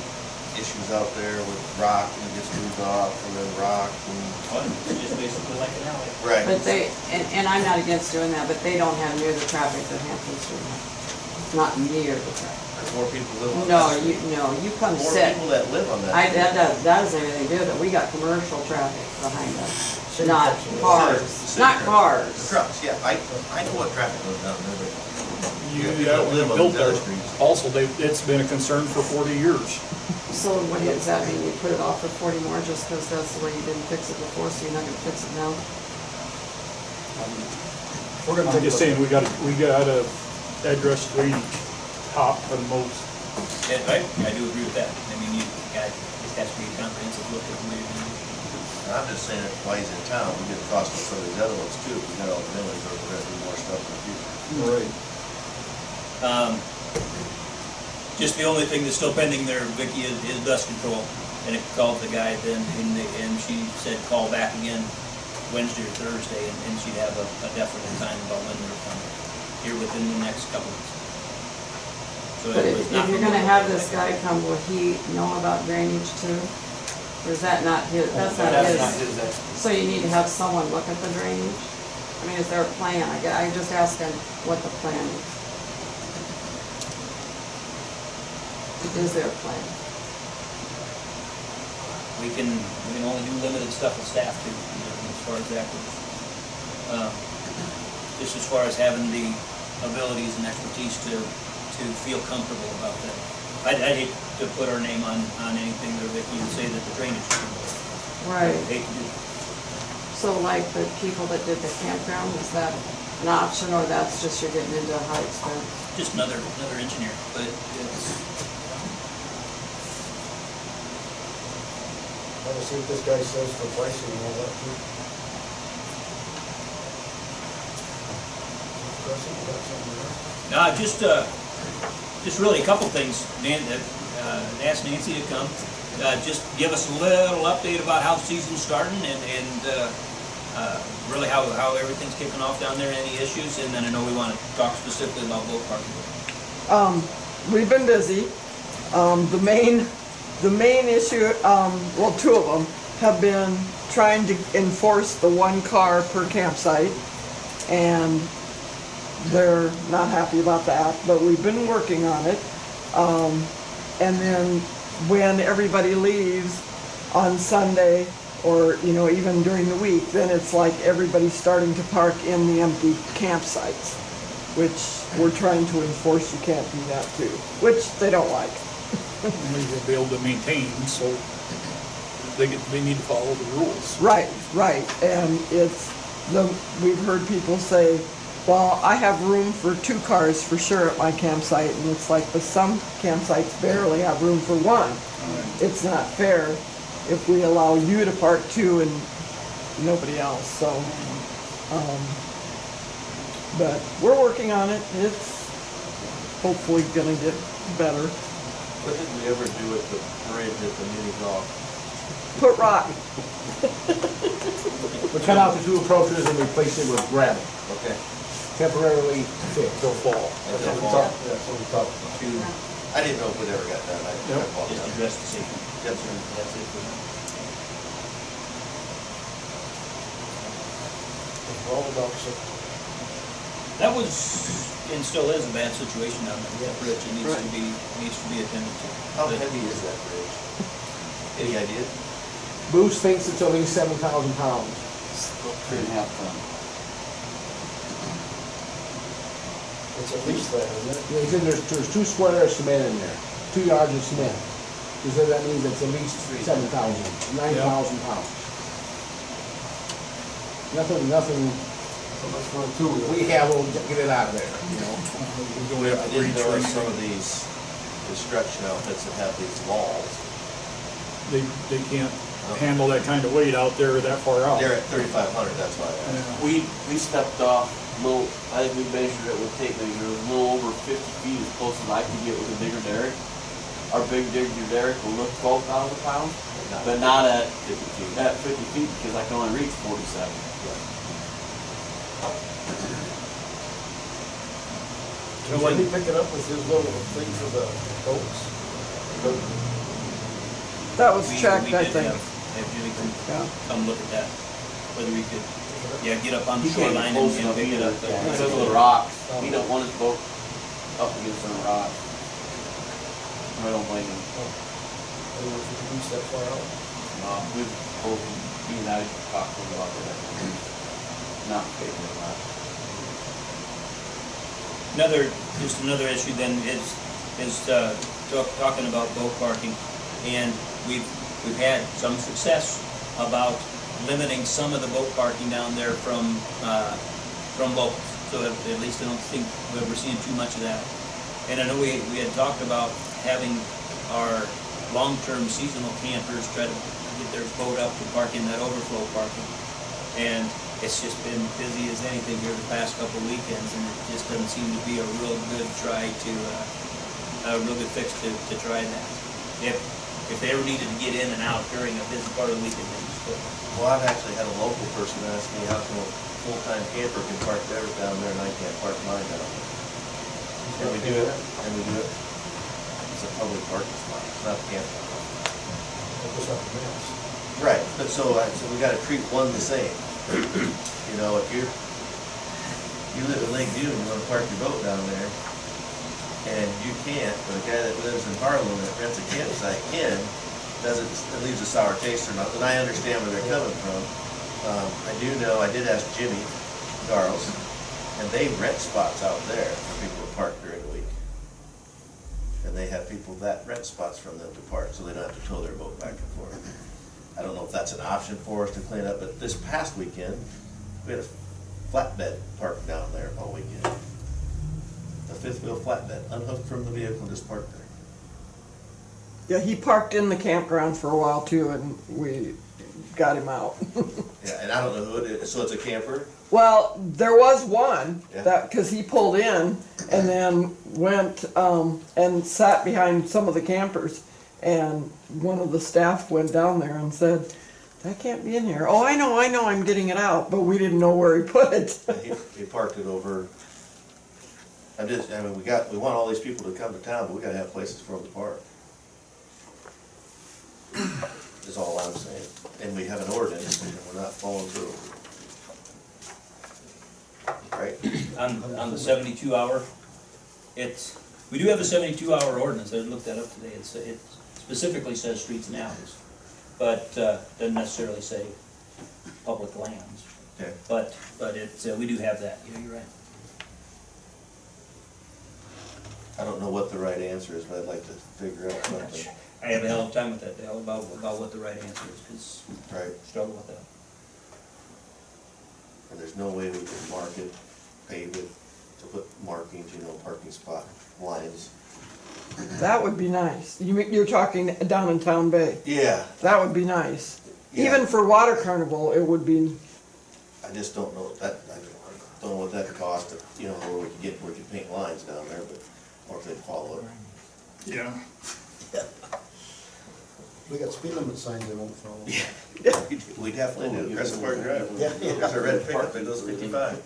issues out there with rock, and it gets moved off, and then rock, and... Well, it's just basically like an alley. Right. But they, and I'm not against doing that, but they don't have near the traffic that Hampton Street has. Not near the traffic. There's more people live on No, that street. you come More sit. people that live on that street. That does everything to do with it. We got commercial traffic behind us, City not trucks. cars, City not trucks. cars. The trucks, yeah, I know what traffic goes down there, but... Yeah, when they built there, also, it's been a concern for 40 years. So what does that mean? You put it off for 40 more just because that's the way you didn't fix it before, so you're not gonna fix it now? I'm just saying, we gotta address drainage top and most. Yeah, I do agree with that. I mean, it has to be a comprehensive look at the way you're doing it. I'm just saying that while he's in town, we get cost of some of these other ones too, if we got all the millings, or we're gonna do more stuff in the future. Right. Just the only thing that's still pending there, Vicki, is dust control. And it called the guy then, and she said call back again Wednesday or Thursday, and she'd have a definite time about when they're coming, here within the next couple weeks. So But it if was not you're gonna have this guy come, will he know about drainage too? Or is that not his, that's not his? So you need to have someone look at the drainage? I mean, is there a plan? I just asked him what the plan is. Is there a plan? We can only do limited stuff with staff too, as far as that goes. Just as far as having the abilities and expertise to feel comfortable about that. I'd hate to put our name on anything there, Vicki, and say that the drainage is involved. Right. I'd hate to do that. So like the people that did the campground, is that an option, or that's just you're getting into a high expense? Just another engineer, but it's, Want to see what this guy says for pricing and all that too. Chris, you got something there? no, just really a couple things, Dan, ask Nancy to come. Just give us a little update about how the season's starting and really how everything's kicking off down there, any issues, and then I know we want to talk specifically about boat parking. We've been busy. The main issue, well, two of them, have been trying to enforce the 1 car per campsite, and they're not happy about that, but we've been working on it. And then when everybody leaves on Sunday, or, you know, even during the week, then it's like everybody's starting to park in the empty campsites, which we're trying to enforce. You can't do that too, which they don't like. They'll be able to maintain, so they need to follow the rules. Right, and we've heard people say, well, I have room for 2 cars for sure at my campsite, and it's like, but some campsites barely have room for 1. It's not fair if we allow you to park 2 and nobody else, so, but we're working on it. It's hopefully gonna get better. What did we ever do with the bridge at the mini golf? Put rock. We cut out the 2 approaches and replace it with gravel. Okay. Temporarily fixed. Till fall. That's what we talked about. I didn't know if it ever got done. I Just address the safety. Yes, sir. That's it for now. all the ducks. That was, and still is a bad situation down there, that bridge, it needs to be attended to. How heavy is that bridge? Any idea? Bruce thinks it's at least 7,000 pounds. 3.5 tons. It's at least that, isn't it? Yeah, he said there's 2 square of cement in there, 2 yards of cement. He said that means it's at least 7,000, 9,000 pounds. Nothing, we have, we'll get it out of there, you know? I didn't know some of these construction outfits that have these walls. They can't handle that kind of weight out there that far out. They're at 3,500, that's why I asked. We stepped off a little, I think we measured it with tape measure, it was a little over 50 feet, as close as I could get with a digger derrick. Our big digger derrick will lift 12,000 pounds, but not at 50 feet, because I can only reach 47. Can Jimmy pick it up with his little thing for the boats? That was We checked, I did think. have Jimmy Yeah. come look at that, whether we could, get up on the He can't shoreline get close and enough pick it either, up. because of the rocks. He don't want his boat up against some rocks. I don't blame him. Reach that far out? We've both, he and I talked to him about that. Not capable of that. Just another issue then is talking about boat parking, and we've had some success about limiting some of the boat parking down there from locals. So at least I don't think we're seeing too much of that. And I know we had talked about having our long-term seasonal campers try to get their boat up to park in that overflow parking. And it's just been busy as anything here the past couple of weekends, and it just doesn't seem to be a real good fix to try that. If they ever needed to get in and out during a busy part of the weekend, they just could. Well, I've actually had a local person ask me how come a full-time camper can park theirs down there and I can't park mine down there. And we do it, It's a public parking spot, it's not a camper. Right, but so we gotta treat one the same. You know, if you live in Lake View and you wanna park your boat down there, and you can't, but a guy that lives in Harlem that rents a campsite can, it leaves a sour taste or not, and I understand where they're coming from. I do know, I did ask Jimmy Garles, and they rent spots out there for people to park during the week. And they have people that rent spots from them to park, so they don't have to tow their boat back and forth. I don't know if that's an option for us to clean up, but this past weekend, we had a flatbed parked down there all weekend. A fifth wheel flatbed, unhooked from the vehicle, just parked there. Yeah, he parked in the campground for a while too, and we got him out. Yeah, and I don't know who it is, so it's a camper? Well, there was one Yeah. because he pulled in and then went and sat behind some of the campers, and one of the staff went down there and said, "That can't be in here." "Oh, I know, I'm getting it out," but we didn't know where he put it. He parked it over. We want all these people to come to town, but we gotta have places for them to park. Is all I'm saying. And we have an ordinance, and we're not following through. Right? On the 72-hour, we do have a 72-hour ordinance, I looked that up today, it specifically says streets and alleys, but doesn't necessarily say public lands. Okay. But we do have that, yeah, you're right. I don't know what the right answer is, but I'd like to figure out something. I have a hell of a time with that, Dale, about what the right answer is, because Right. I struggle with that. And there's no way we can mark it, pave it, to put markings, parking spot lines. That would be nice. You're talking down in Town Bay. Yeah. That would be nice. Yeah. Even for Water Carnival, it would be. I just don't know I don't know what that cost, where we could paint lines down there, or if they follow it. Yeah. We got speed limit signs they won't follow. We definitely do. Crescent Park Drive. There's a red pickup that goes 55.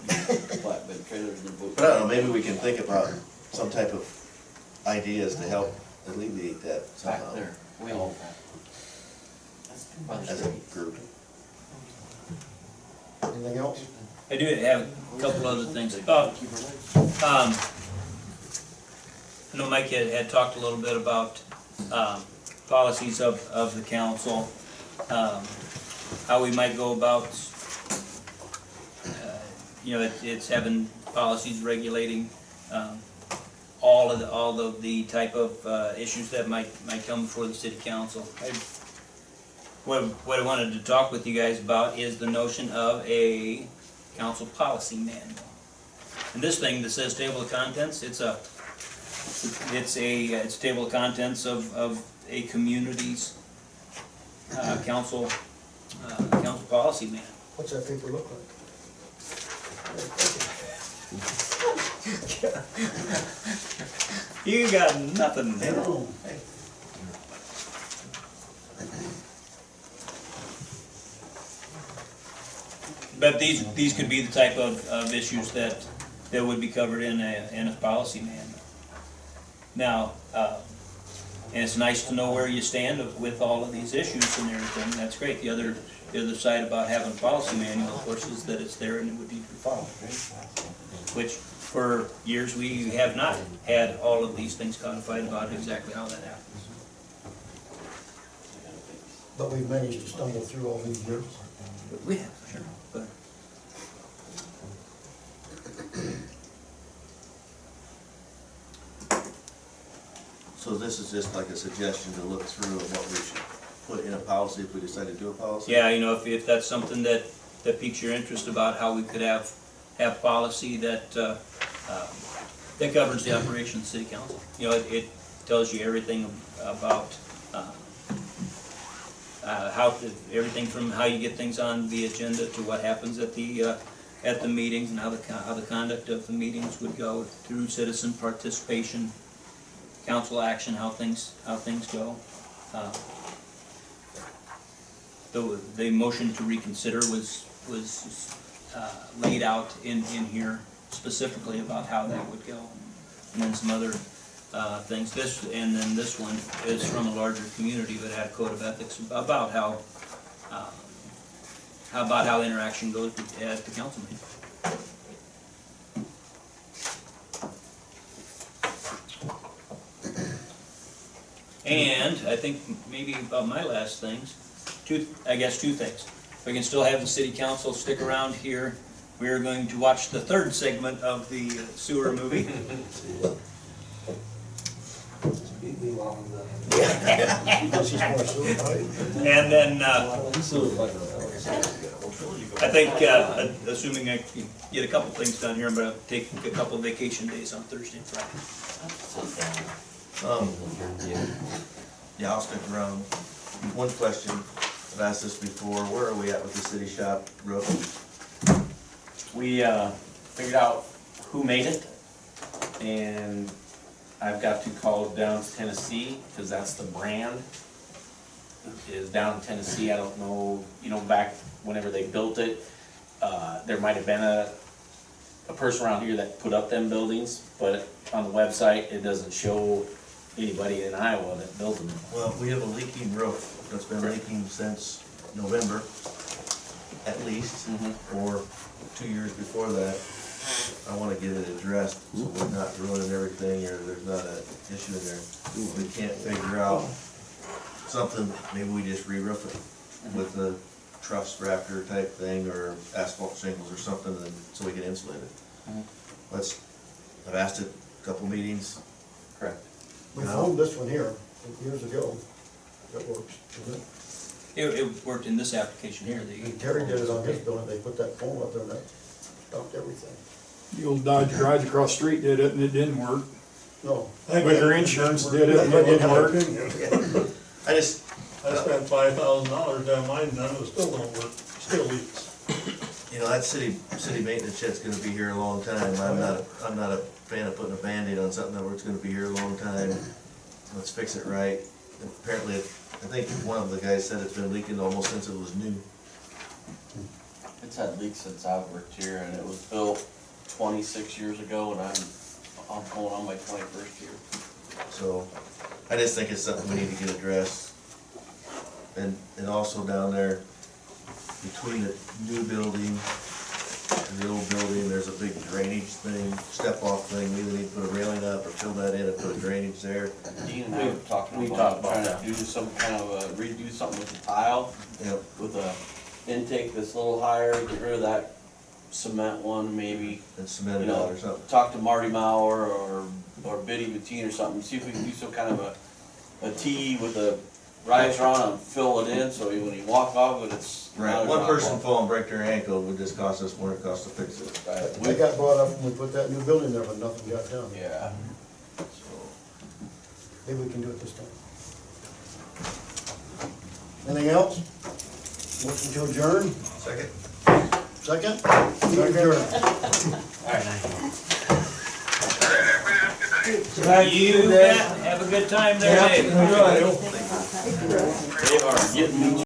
Flatbed trailers and boats. But I don't know, maybe we can think about some type of ideas to help alleviate that somehow. Back there, way off that. As a group. Anything else? I do have a couple other things. I know Mike had talked a little bit about policies of the council, how we might go about, it's having policies regulating all of the type of issues that might come before the city council. What I wanted to talk with you guys about is the notion of a council policy manual. And this thing that says table of contents, it's a table of contents of a community's council policy manual. What's that paper look like? You got nothing there. But these could be the type of issues that would be covered in a policy manual. Now, and it's nice to know where you stand with all of these issues and everything. That's great. The other side about having a policy manual, of course, is that it's there and it would be followed. Which, for years, we have not had all of these things codified about exactly how that happens. But we've managed to stumble through all these years. We have, sure. But So this is just like a suggestion to look through of what we should put in a policy if we decide to do a policy? yeah, if that's something that piques your interest about how we could have policy that that governs the operation of the city council. It tells you everything about everything from how you get things on the agenda to what happens at the meetings and how the conduct of the meetings would go through citizen participation, council action, how things go. The motion to reconsider was laid out in here specifically about how that would go, and then some other things. This one is from a larger community that had a code of ethics about how interaction goes at the council meeting. And I think maybe about my last things, two things. We can still have the city council stick around here. We are going to watch the third segment of the sewer movie. And then, I think, assuming I can get a couple things done here, I'm going to take a couple vacation days on Thursday and Friday. Yeah, I'll stick around. One question, I've asked this before, where are we at with the city shop roof? We figured out who made it, and I've got to call down to Tennessee, because that's the brand, is down in Tennessee. I don't know, back whenever they built it, there might have been a person around here that put up them buildings, but on the website, it doesn't show anybody in Iowa that built them. Well, we have a leaking roof that's been leaking since November, at least, or 2 years before that. I want to get it addressed so we're not ruining everything or there's not an issue in there. We can't figure out something, maybe we just re-roof it with a truss rafter type thing or asphalt shingles or something so we can insulate it. I've asked it a couple meetings. Correct. We found this one here years ago. That works, doesn't it? It worked in this application here. Terry did it on his building. They put that foam up there and that stopped everything. The old Dodge Garage across the street did it and it didn't work. No. But their insurance did it and it didn't work. I spent $5,000 down mine and it still don't work, still leaks. That city maintenance shed's gonna be here a long time. I'm not a fan of putting a Band-Aid on something that it's gonna be here a long time. Let's fix it right. Apparently, I think one of the guys said it's been leaking almost since it was new. It's had leaks since I've worked here, and it was built 26 years ago, and I'm going on my 21st year. So, I just think it's something we need to get addressed. And also down there, between the new building in the old building, there's a big drainage thing, step-off thing, we either need to put a railing up or fill that in and put a drainage there. Dean and I were talking about trying to do some kind of a, redo something with the tile. Yep. With a intake that's a little higher, get rid of that cement one maybe. And cement You it know, out or something. talk to Marty Mauer or Biddy Bettine or something, see if we can do some kind of a T with a riser on and fill it in, so when you walk off it, it's. Right, not a one drop person off. fall and break their ankle would just cost us more than it costs to fix it. They got brought up when we put that new building there, but nothing got done. Yeah. Maybe we can do it this time. Anything else? Motion to adjourn? Second. Second? We adjourn. You bet. Have a good time there, Dave. They are getting me